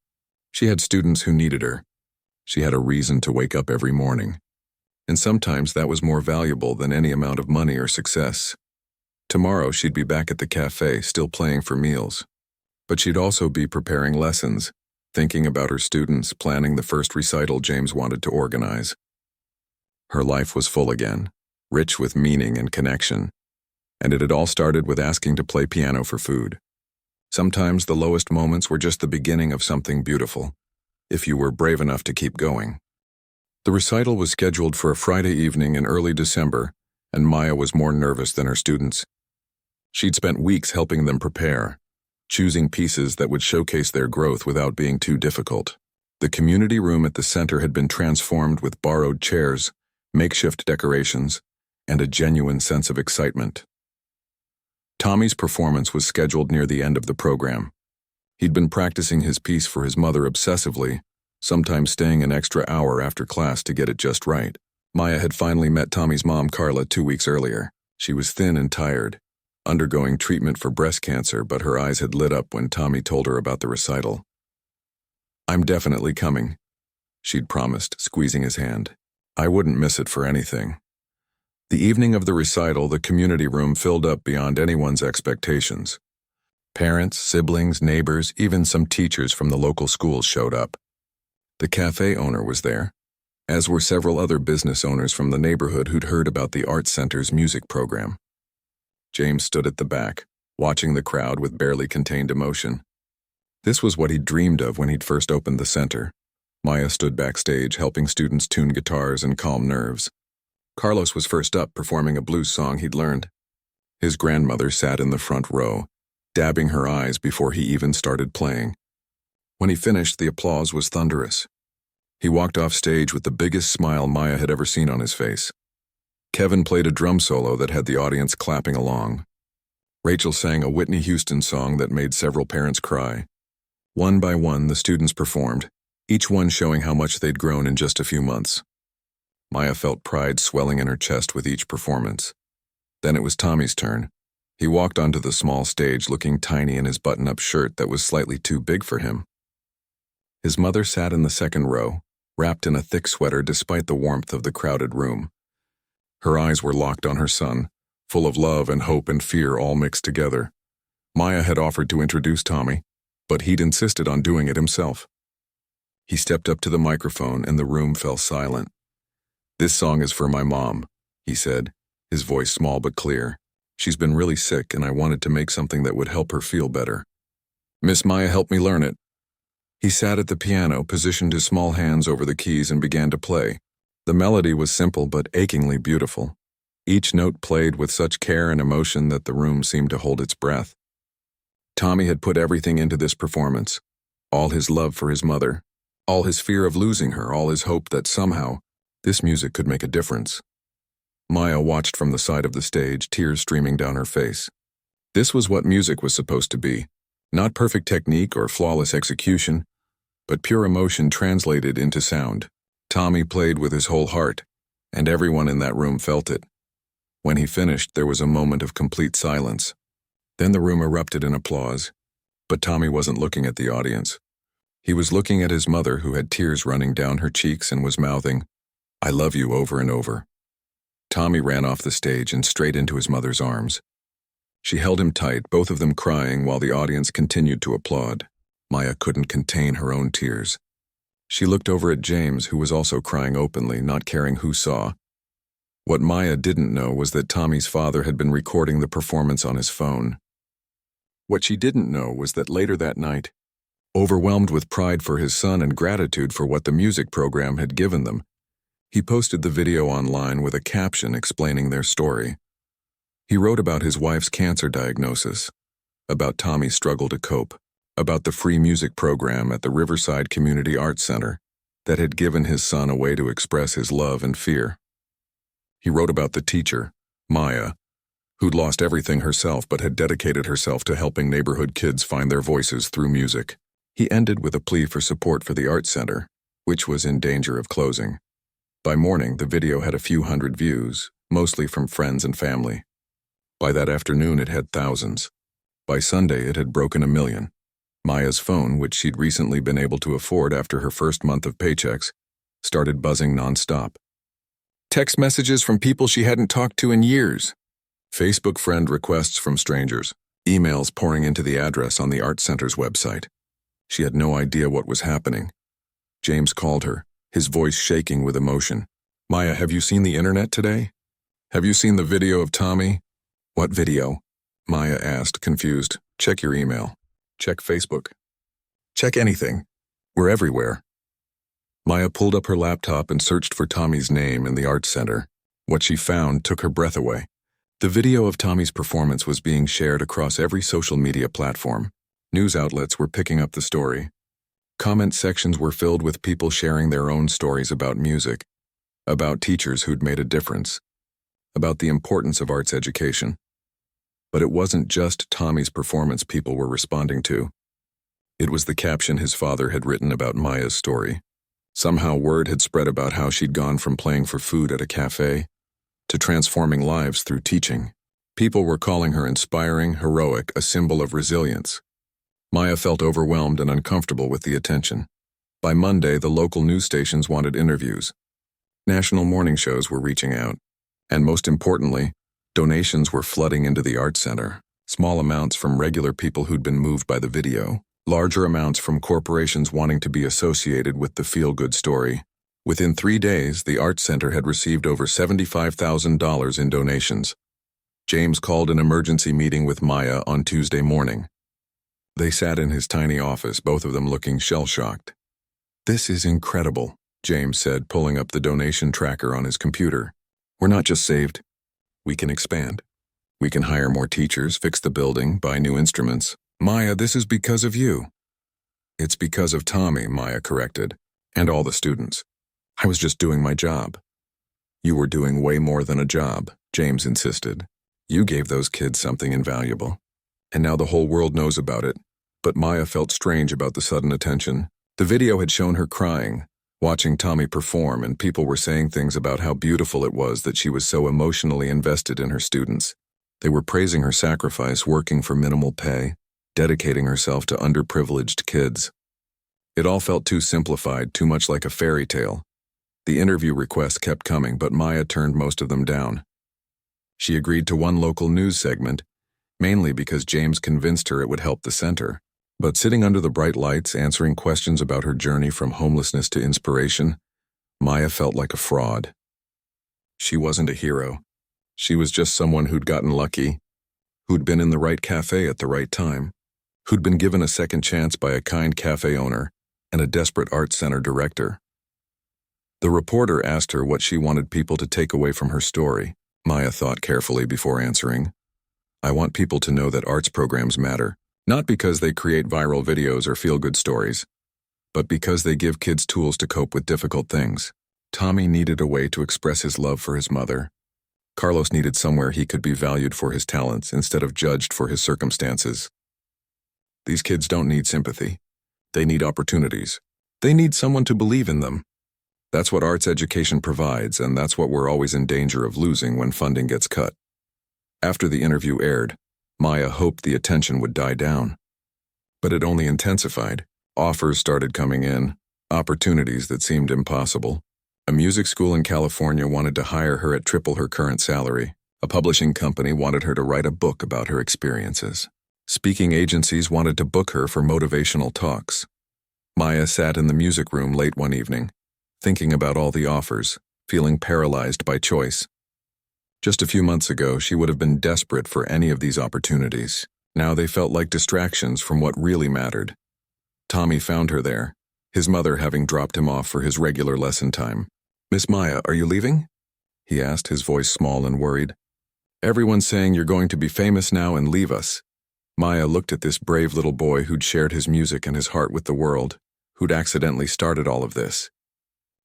She had students who needed her. She had a reason to wake up every morning. And sometimes that was more valuable than any amount of money or success. Tomorrow she'd be back at the cafe, still playing for meals. But she'd also be preparing lessons, thinking about her students, planning the first recital James wanted to organize. Her life was full again, rich with meaning and connection. And it had all started with asking to play piano for food. Sometimes the lowest moments were just the beginning of something beautiful, if you were brave enough to keep going. The recital was scheduled for a Friday evening in early December, and Maya was more nervous than her students. She'd spent weeks helping them prepare, choosing pieces that would showcase their growth without being too difficult. The community room at the center had been transformed with borrowed chairs, makeshift decorations, and a genuine sense of excitement. Tommy's performance was scheduled near the end of the program. He'd been practicing his piece for his mother obsessively, sometimes staying an extra hour after class to get it just right. Maya had finally met Tommy's mom, Carla, 2 weeks earlier. She was thin and tired, undergoing treatment for breast cancer, but her eyes had lit up when Tommy told her about the recital. "I'm definitely coming," she'd promised, squeezing his hand. "I wouldn't miss it for anything." The evening of the recital, the community room filled up beyond anyone's expectations. Parents, siblings, neighbors, even some teachers from the local schools showed up. The cafe owner was there, as were several other business owners from the neighborhood who'd heard about the Arts Center's music program. James stood at the back, watching the crowd with barely contained emotion. This was what he'd dreamed of when he'd first opened the center. Maya stood backstage, helping students tune guitars and calm nerves. Carlos was first up, performing a blues song he'd learned. His grandmother sat in the front row, dabbing her eyes before he even started playing. When he finished, the applause was thunderous. He walked off stage with the biggest smile Maya had ever seen on his face. Kevin played a drum solo that had the audience clapping along. Rachel sang a Whitney Houston song that made several parents cry. One by one, the students performed, each one showing how much they'd grown in just a few months. Maya felt pride swelling in her chest with each performance. Then it was Tommy's turn. He walked onto the small stage looking tiny in his button-up shirt that was slightly too big for him. His mother sat in the second row, wrapped in a thick sweater despite the warmth of the crowded room. Her eyes were locked on her son, full of love and hope and fear all mixed together. Maya had offered to introduce Tommy, but he'd insisted on doing it himself. He stepped up to the microphone and the room fell silent. "This song is for my mom," he said, his voice small but clear. "She's been really sick and I wanted to make something that would help her feel better. Miss Maya helped me learn it." He sat at the piano, positioned his small hands over the keys and began to play. The melody was simple but achingly beautiful. Each note played with such care and emotion that the room seemed to hold its breath. Tommy had put everything into this performance. All his love for his mother, all his fear of losing her, all his hope that somehow this music could make a difference. Maya watched from the side of the stage, tears streaming down her face. This was what music was supposed to be. Not perfect technique or flawless execution, but pure emotion translated into sound. Tommy played with his whole heart, and everyone in that room felt it. When he finished, there was a moment of complete silence. Then the room erupted in applause, but Tommy wasn't looking at the audience. He was looking at his mother, who had tears running down her cheeks and was mouthing, "I love you," over and over. Tommy ran off the stage and straight into his mother's arms. She held him tight, both of them crying while the audience continued to applaud. Maya couldn't contain her own tears. She looked over at James, who was also crying openly, not caring who saw. What Maya didn't know was that Tommy's father had been recording the performance on his phone. What she didn't know was that later that night, overwhelmed with pride for his son and gratitude for what the music program had given them, he posted the video online with a caption explaining their story. He wrote about his wife's cancer diagnosis, about Tommy's struggle to cope, about the free music program at the Riverside Community Arts Center that had given his son a way to express his love and fear. He wrote about the teacher, Maya, who'd lost everything herself but had dedicated herself to helping neighborhood kids find their voices through music. He ended with a plea for support for the Arts Center, which was in danger of closing. By morning, the video had a few hundred views, mostly from friends and family. By that afternoon, it had thousands. By Sunday, it had broken 1 million. Maya's phone, which she'd recently been able to afford after her first month of paychecks, started buzzing nonstop. Text messages from people she hadn't talked to in years. Facebook friend requests from strangers. Emails pouring into the address on the Art Center's website. She had no idea what was happening. James called her, his voice shaking with emotion. "Maya, have you seen the internet today? Have you seen the video of Tommy?" "What video?" Maya asked, confused. "Check your email. Check Facebook. Check anything. We're everywhere." Maya pulled up her laptop and searched for Tommy's name in the Arts Center. What she found took her breath away. The video of Tommy's performance was being shared across every social media platform. News outlets were picking up the story. Comment sections were filled with people sharing their own stories about music, about teachers who'd made a difference, about the importance of arts education. But it wasn't just Tommy's performance people were responding to. It was the caption his father had written about Maya's story. Somehow word had spread about how she'd gone from playing for food at a cafe to transforming lives through teaching. People were calling her inspiring, heroic, a symbol of resilience. Maya felt overwhelmed and uncomfortable with the attention. By Monday, the local news stations wanted interviews. National morning shows were reaching out. And most importantly, donations were flooding into the Arts Center. Small amounts from regular people who'd been moved by the video. Larger amounts from corporations wanting to be associated with the feel-good story. Within 3 days, the Arts Center had received over $75,000 in donations. James called an emergency meeting with Maya on Tuesday morning. They sat in his tiny office, both of them looking shell-shocked. "This is incredible," James said, pulling up the donation tracker on his computer. "We're not just saved. We can expand. We can hire more teachers, fix the building, buy new instruments. Maya, this is because of you." "It's because of Tommy," Maya corrected, "and all the students. I was just doing my job." "You were doing way more than a job," James insisted. "You gave those kids something invaluable. And now the whole world knows about it." But Maya felt strange about the sudden attention. The video had shown her crying, watching Tommy perform, and people were saying things about how beautiful it was that she was so emotionally invested in her students. They were praising her sacrifice, working for minimal pay, dedicating herself to underprivileged kids. It all felt too simplified, too much like a fairy tale. The interview requests kept coming, but Maya turned most of them down. She agreed to one local news segment, mainly because James convinced her it would help the center. But sitting under the bright lights, answering questions about her journey from homelessness to inspiration, Maya felt like a fraud. She wasn't a hero. She was just someone who'd gotten lucky, who'd been in the right cafe at the right time, who'd been given a second chance by a kind cafe owner and a desperate Arts Center director. The reporter asked her what she wanted people to take away from her story. Maya thought carefully before answering. I want people to know that arts programs matter, not because they create viral videos or feel-good stories, but because they give kids tools to cope with difficult things. Tommy needed a way to express his love for his mother. Carlos needed somewhere he could be valued for his talents instead of judged for his circumstances. These kids don't need sympathy. They need opportunities. They need someone to believe in them. That's what arts education provides, and that's what we're always in danger of losing when funding gets cut. After the interview aired, Maya hoped the attention would die down. But it only intensified. Offers started coming in, opportunities that seemed impossible. A music school in California wanted to hire her at triple her current salary. A publishing company wanted her to write a book about her experiences. Speaking agencies wanted to book her for motivational talks. Maya sat in the music room late one evening, thinking about all the offers, feeling paralyzed by choice. Just a few months ago, she would have been desperate for any of these opportunities. Now they felt like distractions from what really mattered. Tommy found her there, his mother having dropped him off for his regular lesson time. "Miss Maya, are you leaving?" he asked, his voice small and worried. "Everyone's saying you're going to be famous now and leave us." Maya looked at this brave little boy who'd shared his music and his heart with the world, who'd accidentally started all of this.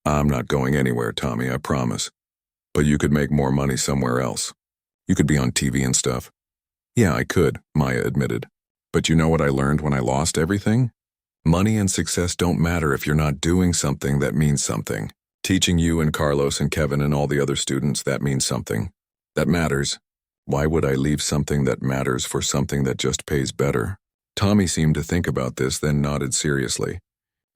"I'm not going anywhere, Tommy, I promise. But you could make more money somewhere else. You could be on TV and stuff." "Yeah, I could," Maya admitted. "But you know what I learned when I lost everything? Money and success don't matter if you're not doing something that means something. Teaching you and Carlos and Kevin and all the other students, that means something. That matters. Why would I leave something that matters for something that just pays better?" Tommy seemed to think about this, then nodded seriously.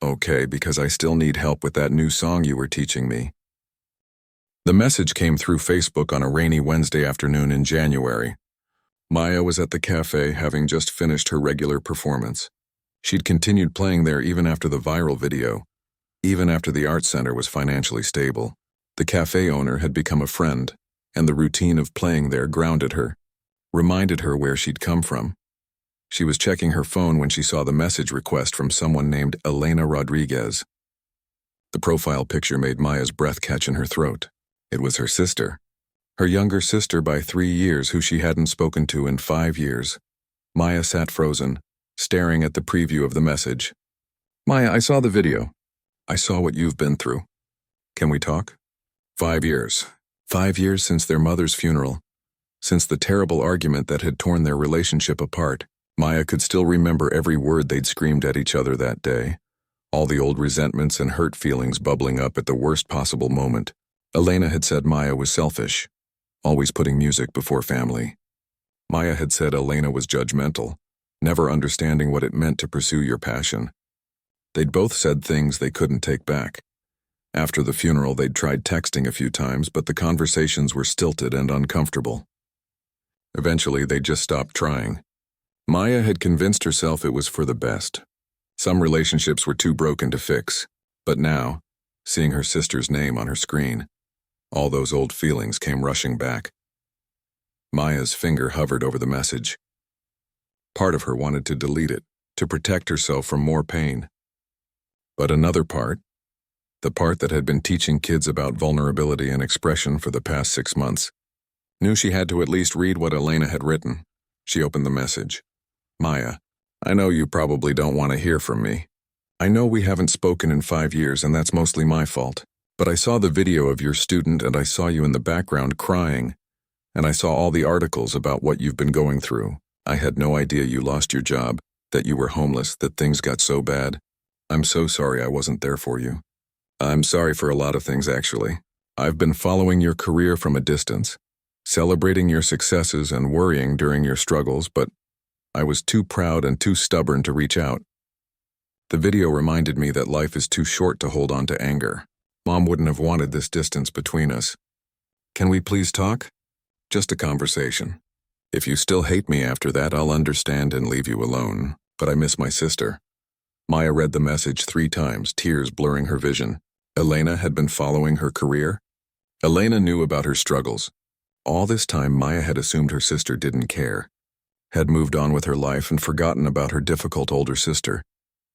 "Okay, because I still need help with that new song you were teaching me." The message came through Facebook on a rainy Wednesday afternoon in January. Maya was at the cafe having just finished her regular performance. She'd continued playing there even after the viral video. Even after the art center was financially stable, the cafe owner had become a friend, and the routine of playing there grounded her, reminded her where she'd come from. She was checking her phone when she saw the message request from someone named Elena Rodriguez. The profile picture made Maya's breath catch in her throat. It was her sister. Her younger sister by 3 years who she hadn't spoken to in 5 years. Maya sat frozen, staring at the preview of the message. "Maya, I saw the video. I saw what you've been through. Can we talk?" 5 years. 5 years since their mother's funeral. Since the terrible argument that had torn their relationship apart. Maya could still remember every word they'd screamed at each other that day. All the old resentments and hurt feelings bubbling up at the worst possible moment. Elena had said Maya was selfish, always putting music before family. Maya had said Elena was judgmental, never understanding what it meant to pursue your passion. They'd both said things they couldn't take back. After the funeral, they'd tried texting a few times, but the conversations were stilted and uncomfortable. Eventually, they just stopped trying. Maya had convinced herself it was for the best. Some relationships were too broken to fix, but now, seeing her sister's name on her screen, all those old feelings came rushing back. Maya's finger hovered over the message. Part of her wanted to delete it, to protect herself from more pain. But another part, the part that had been teaching kids about vulnerability and expression for the past 6 months, knew she had to at least read what Elena had written. She opened the message. "Maya, I know you probably don't want to hear from me. I know we haven't spoken in 5 years, and that's mostly my fault. But I saw the video of your student, and I saw you in the background crying, and I saw all the articles about what you've been going through. I had no idea you lost your job, that you were homeless, that things got so bad. I'm so sorry I wasn't there for you. I'm sorry for a lot of things, actually. I've been following your career from a distance, celebrating your successes and worrying during your struggles, but I was too proud and too stubborn to reach out. The video reminded me that life is too short to hold on to anger. Mom wouldn't have wanted this distance between us. Can we please talk? Just a conversation. If you still hate me after that, I'll understand and leave you alone, but I miss my sister." Maya read the message 3 times, tears blurring her vision. Elena had been following her career. Elena knew about her struggles. All this time, Maya had assumed her sister didn't care, had moved on with her life and forgotten about her difficult older sister,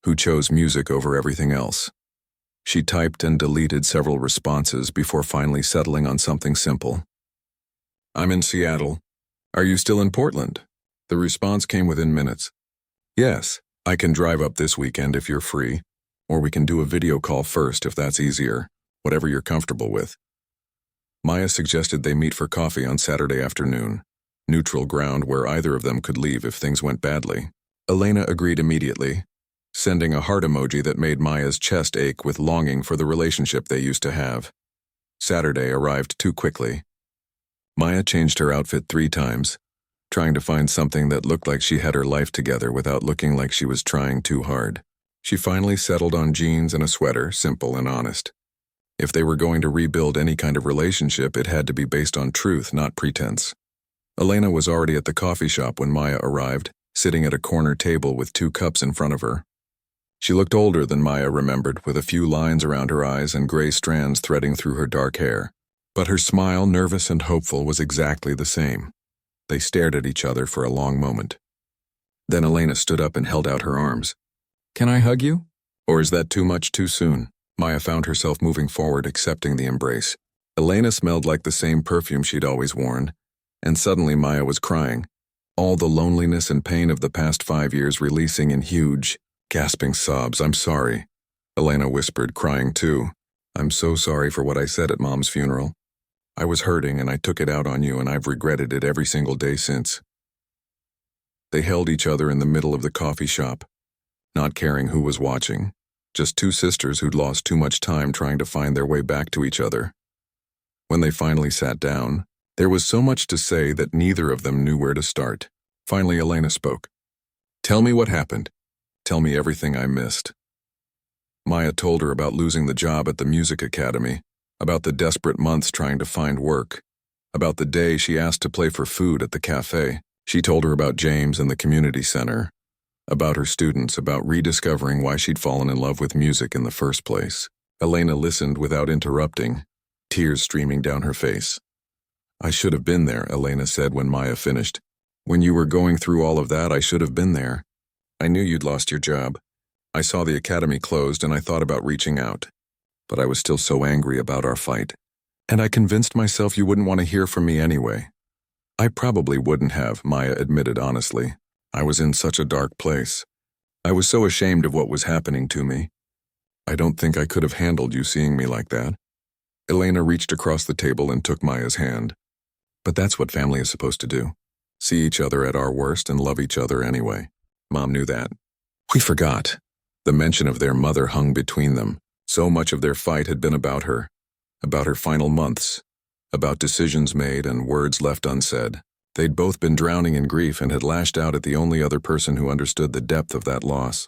who chose music over everything else. She typed and deleted several responses before finally settling on something simple. I'm in Seattle. Are you still in Portland? The response came within minutes. Yes, I can drive up this weekend if you're free, or we can do a video call first if that's easier, whatever you're comfortable with. Maya suggested they meet for coffee on Saturday afternoon, neutral ground where either of them could leave if things went badly. Elena agreed immediately, sending a heart emoji that made Maya's chest ache with longing for the relationship they used to have. Saturday arrived too quickly. Maya changed her outfit 3 times, trying to find something that looked like she had her life together without looking like she was trying too hard. She finally settled on jeans and a sweater, simple and honest. If they were going to rebuild any kind of relationship, it had to be based on truth, not pretense. Elena was already at the coffee shop when Maya arrived, sitting at a corner table with 2 cups in front of her. She looked older than Maya remembered, with a few lines around her eyes and gray strands threading through her dark hair. But her smile, nervous and hopeful, was exactly the same. They stared at each other for a long moment. Then Elena stood up and held out her arms. "Can I hug you? Or is that too much too soon?" Maya found herself moving forward, accepting the embrace. Elena smelled like the same perfume she'd always worn, and suddenly Maya was crying, all the loneliness and pain of the past 5 years releasing in huge, gasping sobs. "I'm sorry," Elena whispered, crying too. "I'm so sorry for what I said at Mom's funeral. I was hurting and I took it out on you, and I've regretted it every single day since." They held each other in the middle of the coffee shop, not caring who was watching, just 2 sisters who'd lost too much time trying to find their way back to each other. When they finally sat down, there was so much to say that neither of them knew where to start. Finally, Elena spoke. "Tell me what happened. Tell me everything I missed." Maya told her about losing the job at the music academy, about the desperate months trying to find work, about the day she asked to play for food at the cafe. She told her about James and the community center, about her students, about rediscovering why she'd fallen in love with music in the first place. Elena listened without interrupting, tears streaming down her face. "I should have been there," Elena said when Maya finished. "When you were going through all of that, I should have been there. I knew you'd lost your job. I saw the academy closed and I thought about reaching out. But I was still so angry about our fight. And I convinced myself you wouldn't want to hear from me anyway." "I probably wouldn't have," Maya admitted honestly. "I was in such a dark place. I was so ashamed of what was happening to me. I don't think I could have handled you seeing me like that." Elena reached across the table and took Maya's hand. "But that's what family is supposed to do. See each other at our worst and love each other anyway. Mom knew that." "We forgot." The mention of their mother hung between them. So much of their fight had been about her final months, about decisions made and words left unsaid. They'd both been drowning in grief and had lashed out at the only other person who understood the depth of that loss.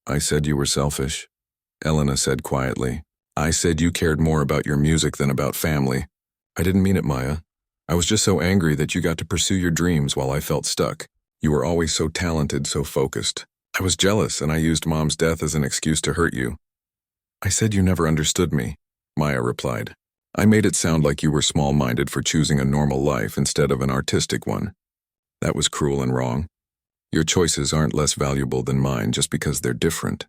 "I said you were selfish," Elena said quietly. "I said you cared more about your music than about family. I didn't mean it, Maya. I was just so angry that you got to pursue your dreams while I felt stuck. You were always so talented, so focused. I was jealous and I used Mom's death as an excuse to hurt you." "I said you never understood me," Maya replied. "I made it sound like you were small-minded for choosing a normal life instead of an artistic one. That was cruel and wrong. Your choices aren't less valuable than mine just because they're different."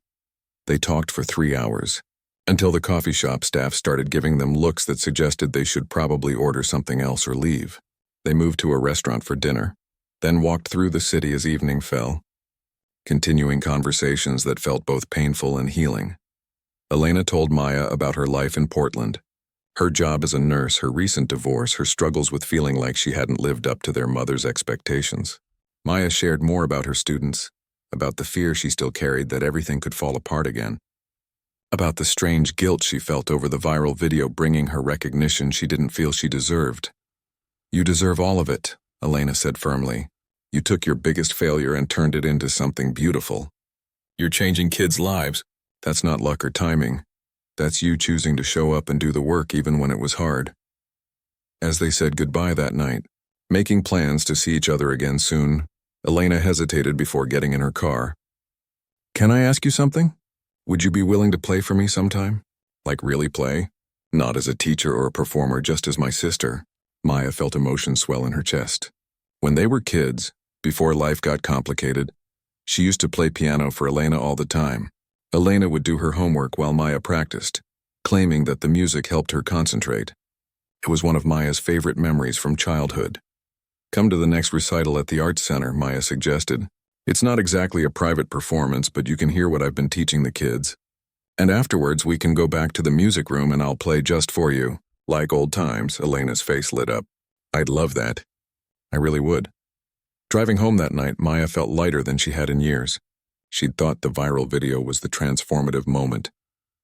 They talked for 3 hours, until the coffee shop staff started giving them looks that suggested they should probably order something else or leave. They moved to a restaurant for dinner, then walked through the city as evening fell, continuing conversations that felt both painful and healing. Elena told Maya about her life in Portland, her job as a nurse, her recent divorce, her struggles with feeling like she hadn't lived up to their mother's expectations. Maya shared more about her students, about the fear she still carried that everything could fall apart again, about the strange guilt she felt over the viral video bringing her recognition she didn't feel she deserved. "You deserve all of it," Elena said firmly. "You took your biggest failure and turned it into something beautiful. You're changing kids' lives. That's not luck or timing. That's you choosing to show up and do the work even when it was hard." As they said goodbye that night, making plans to see each other again soon, Elena hesitated before getting in her car. "Can I ask you something? Would you be willing to play for me sometime? Like really play? Not as a teacher or a performer, just as my sister." Maya felt emotion swell in her chest. When they were kids, before life got complicated, she used to play piano for Elena all the time. Elena would do her homework while Maya practiced, claiming that the music helped her concentrate. It was one of Maya's favorite memories from childhood. Come to the next recital at the Arts Center, Maya suggested. It's not exactly a private performance, but you can hear what I've been teaching the kids. And afterwards, we can go back to the music room and I'll play just for you. Like old times, Elena's face lit up. I'd love that. I really would. Driving home that night, Maya felt lighter than she had in years. She'd thought the viral video was the transformative moment,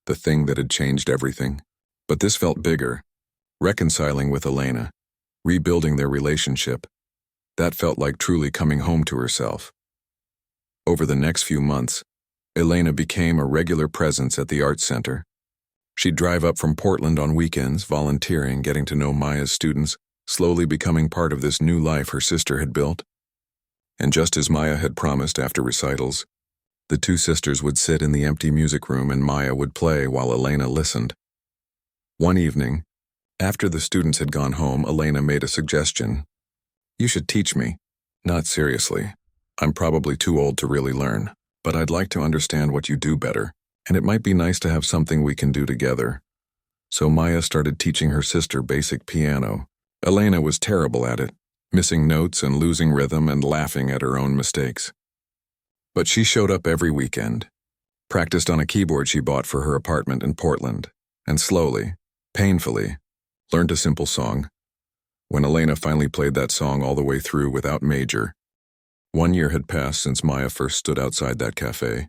the thing that had changed everything. But this felt bigger. Reconciling with Elena, rebuilding their relationship. That felt like truly coming home to herself. Over the next few months, Elena became a regular presence at the Arts Center. She'd drive up from Portland on weekends, volunteering, getting to know Maya's students, slowly becoming part of this new life her sister had built. And just as Maya had promised after recitals, the two sisters would sit in the empty music room and Maya would play while Elena listened. One evening, after the students had gone home, Elena made a suggestion. You should teach me. Not seriously. I'm probably too old to really learn, but I'd like to understand what you do better, and it might be nice to have something we can do together. So Maya started teaching her sister basic piano. Elena was terrible at it, missing notes and losing rhythm and laughing at her own mistakes. But she showed up every weekend, practiced on a keyboard she bought for her apartment in Portland, and slowly, painfully, learned a simple song. When Elena finally played that song all the way through without major, 1 year had passed since Maya first stood outside that cafe,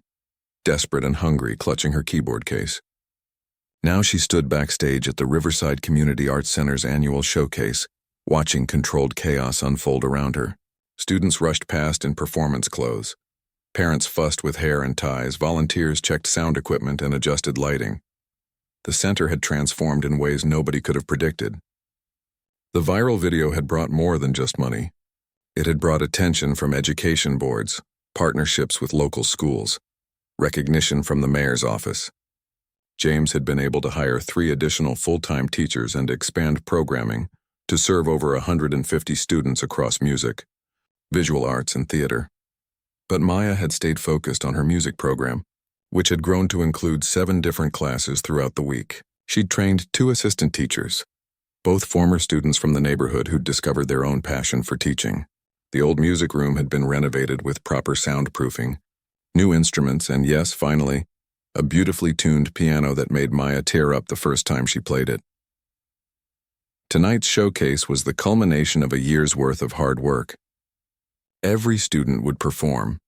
desperate and hungry, clutching her keyboard case. Now she stood backstage at the Riverside Community Arts Center's annual showcase, watching controlled chaos unfold around her. Students rushed past in performance clothes. Parents fussed with hair and ties. Volunteers checked sound equipment and adjusted lighting. The center had transformed in ways nobody could have predicted. The viral video had brought more than just money. It had brought attention from education boards, partnerships with local schools, recognition from the mayor's office. James had been able to hire 3 additional full-time teachers and expand programming to serve over 150 students across music, visual arts, and theater. But Maya had stayed focused on her music program, which had grown to include 7 different classes throughout the week. She'd trained 2 assistant teachers, both former students from the neighborhood who'd discovered their own passion for teaching. The old music room had been renovated with proper soundproofing, new instruments, and yes, finally, a beautifully tuned piano that made Maya tear up the first time she played it. Tonight's showcase was the culmination of a year's worth of hard work. Every student would perform,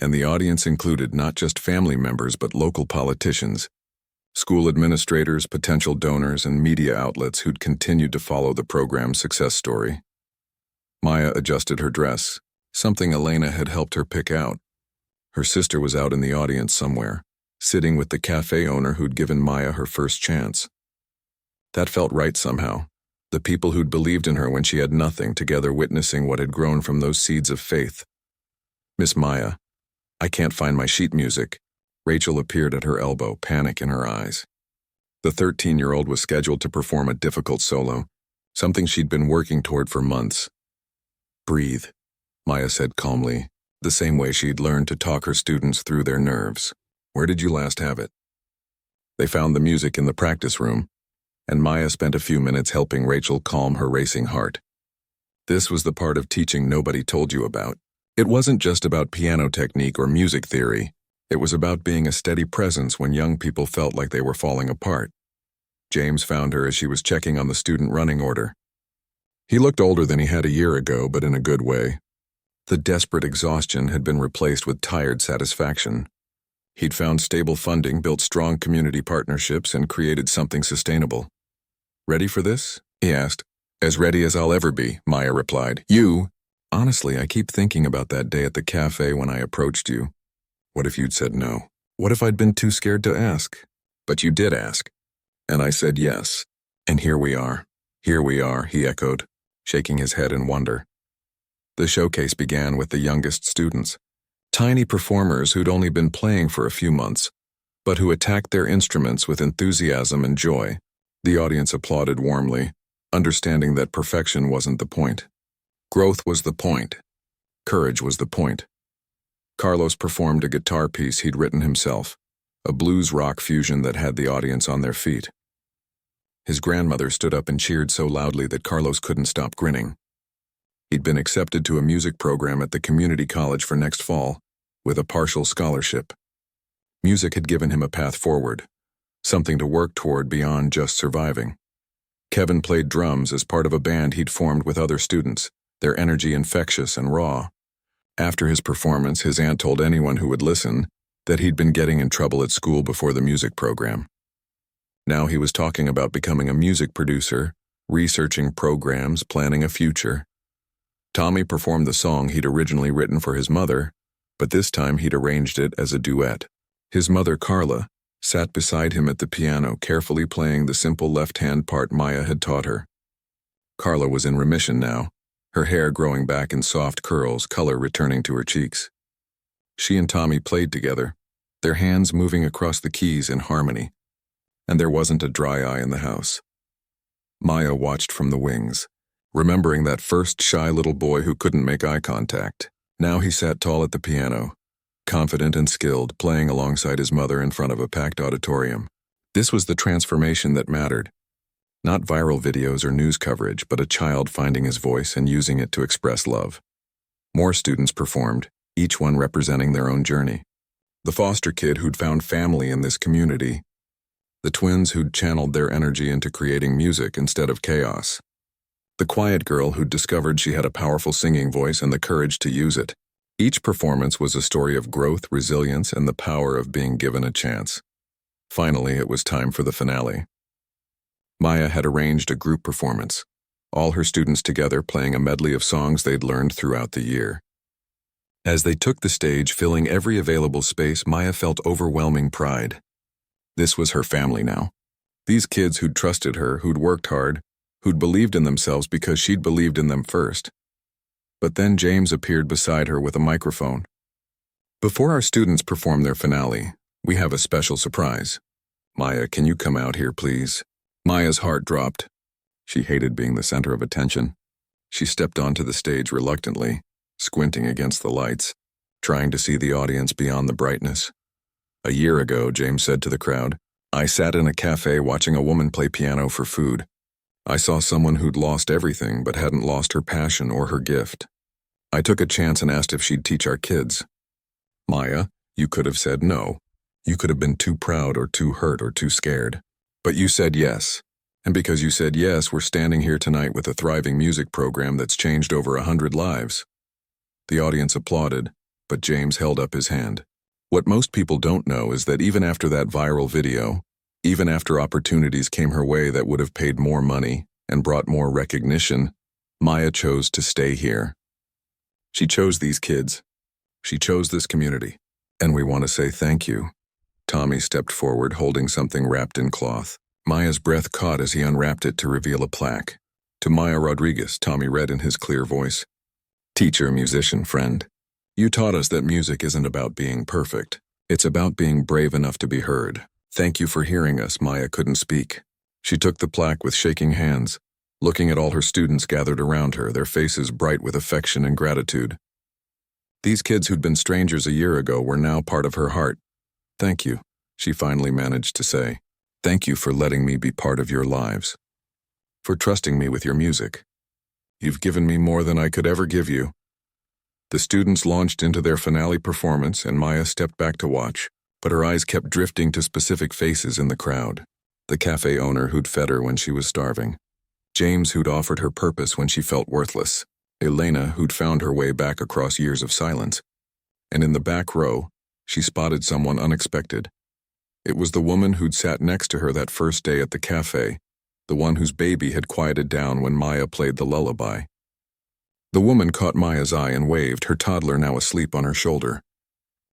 and the audience included not just family members but local politicians, school administrators, potential donors, and media outlets who'd continued to follow the program's success story. Maya adjusted her dress, something Elena had helped her pick out. Her sister was out in the audience somewhere, sitting with the cafe owner who'd given Maya her first chance. That felt right somehow. The people who'd believed in her when she had nothing, together witnessing what had grown from those seeds of faith. Miss Maya, I can't find my sheet music. Rachel appeared at her elbow, panic in her eyes. The 13-year-old was scheduled to perform a difficult solo, something she'd been working toward for months. Breathe, Maya said calmly, the same way she'd learned to talk her students through their nerves. Where did you last have it? They found the music in the practice room, and Maya spent a few minutes helping Rachel calm her racing heart. This was the part of teaching nobody told you about. It wasn't just about piano technique or music theory. It was about being a steady presence when young people felt like they were falling apart. James found her as she was checking on the student running order. He looked older than he had a year ago, but in a good way. The desperate exhaustion had been replaced with tired satisfaction. He'd found stable funding, built strong community partnerships, and created something sustainable. Ready for this? He asked. As ready as I'll ever be, Maya replied. Honestly, I keep thinking about that day at the cafe when I approached you. What if you'd said no? What if I'd been too scared to ask? But you did ask. And I said yes. And here we are. Here we are, he echoed, shaking his head in wonder. The showcase began with the youngest students, tiny performers who'd only been playing for a few months, but who attacked their instruments with enthusiasm and joy. The audience applauded warmly, understanding that perfection wasn't the point. Growth was the point. Courage was the point. Carlos performed a guitar piece he'd written himself, a blues rock fusion that had the audience on their feet. His grandmother stood up and cheered so loudly that Carlos couldn't stop grinning. He'd been accepted to a music program at the community college for next fall, with a partial scholarship. Music had given him a path forward, something to work toward beyond just surviving. Kevin played drums as part of a band he'd formed with other students, their energy infectious and raw. After his performance, his aunt told anyone who would listen that he'd been getting in trouble at school before the music program. Now he was talking about becoming a music producer, researching programs, planning a future. Tommy performed the song he'd originally written for his mother, but this time he'd arranged it as a duet. His mother, Carla, sat beside him at the piano, carefully playing the simple left-hand part Maya had taught her. Carla was in remission now, her hair growing back in soft curls, color returning to her cheeks. She and Tommy played together, their hands moving across the keys in harmony, and there wasn't a dry eye in the house. Maya watched from the wings, remembering that first shy little boy who couldn't make eye contact. Now he sat tall at the piano, confident and skilled, playing alongside his mother in front of a packed auditorium. This was the transformation that mattered. Not viral videos or news coverage, but a child finding his voice and using it to express love. More students performed, each one representing their own journey. The foster kid who'd found family in this community. The twins who'd channeled their energy into creating music instead of chaos. The quiet girl who'd discovered she had a powerful singing voice and the courage to use it. Each performance was a story of growth, resilience, and the power of being given a chance. Finally, it was time for the finale. Maya had arranged a group performance, all her students together playing a medley of songs they'd learned throughout the year. As they took the stage, filling every available space, Maya felt overwhelming pride. This was her family now. These kids who'd trusted her, who'd worked hard, who'd believed in themselves because she'd believed in them first. But then James appeared beside her with a microphone. Before our students perform their finale, we have a special surprise. Maya, can you come out here, please? Maya's heart dropped. She hated being the center of attention. She stepped onto the stage reluctantly, squinting against the lights, trying to see the audience beyond the brightness. A year ago, James said to the crowd, I sat in a cafe watching a woman play piano for food. I saw someone who'd lost everything but hadn't lost her passion or her gift. I took a chance and asked if she'd teach our kids. Maya, you could have said no. You could have been too proud or too hurt or too scared. But you said yes. And because you said yes, we're standing here tonight with a thriving music program that's changed over 100 lives. The audience applauded, but James held up his hand. What most people don't know is that even after that viral video, even after opportunities came her way that would have paid more money and brought more recognition, Maya chose to stay here. She chose these kids. She chose this community. And we want to say thank you. Tommy stepped forward, holding something wrapped in cloth. Maya's breath caught as he unwrapped it to reveal a plaque. To Maya Rodriguez, Tommy read in his clear voice. Teacher, musician, friend. You taught us that music isn't about being perfect. It's about being brave enough to be heard. Thank you for hearing us. Maya couldn't speak. She took the plaque with shaking hands, looking at all her students gathered around her, their faces bright with affection and gratitude. These kids who'd been strangers a year ago were now part of her heart. Thank you, she finally managed to say. Thank you for letting me be part of your lives. For trusting me with your music. You've given me more than I could ever give you. The students launched into their finale performance, and Maya stepped back to watch, but her eyes kept drifting to specific faces in the crowd. The cafe owner who'd fed her when she was starving. James who'd offered her purpose when she felt worthless. Elena who'd found her way back across years of silence. And in the back row, she spotted someone unexpected. It was the woman who'd sat next to her that first day at the cafe, the one whose baby had quieted down when Maya played the lullaby. The woman caught Maya's eye and waved, her toddler now asleep on her shoulder.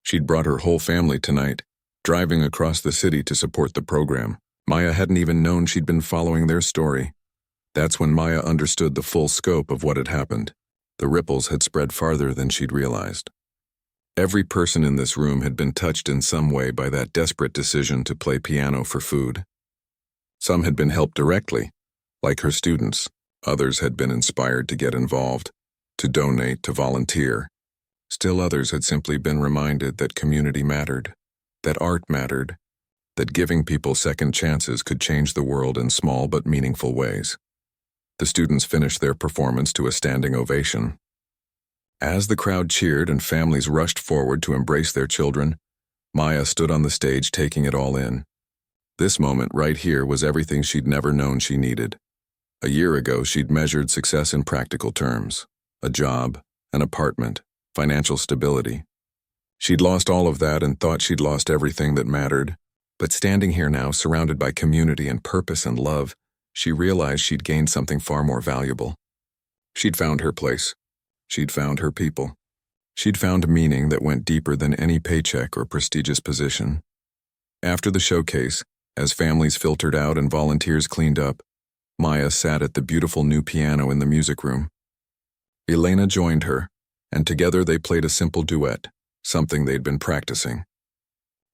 She'd brought her whole family tonight, driving across the city to support the program. Maya hadn't even known she'd been following their story. That's when Maya understood the full scope of what had happened. The ripples had spread farther than she'd realized. Every person in this room had been touched in some way by that desperate decision to play piano for food. Some had been helped directly, like her students. Others had been inspired to get involved, to donate, to volunteer. Still others had simply been reminded that community mattered, that art mattered, that giving people second chances could change the world in small but meaningful ways. The students finished their performance to a standing ovation. As the crowd cheered and families rushed forward to embrace their children, Maya stood on the stage taking it all in. This moment right here was everything she'd never known she needed. A year ago, she'd measured success in practical terms: a job, an apartment, financial stability. She'd lost all of that and thought she'd lost everything that mattered. But standing here now, surrounded by community and purpose and love, she realized she'd gained something far more valuable. She'd found her place. She'd found her people. She'd found meaning that went deeper than any paycheck or prestigious position. After the showcase, as families filtered out and volunteers cleaned up, Maya sat at the beautiful new piano in the music room. Elena joined her, and together they played a simple duet, something they'd been practicing.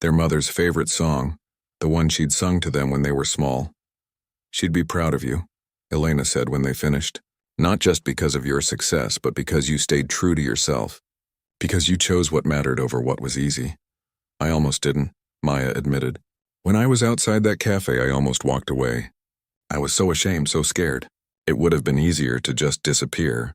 Their mother's favorite song, the one she'd sung to them when they were small. "She'd be proud of you," Elena said when they finished. "Not just because of your success, but because you stayed true to yourself. Because you chose what mattered over what was easy." "I almost didn't," Maya admitted. "When I was outside that cafe, I almost walked away. I was so ashamed, so scared. It would have been easier to just disappear.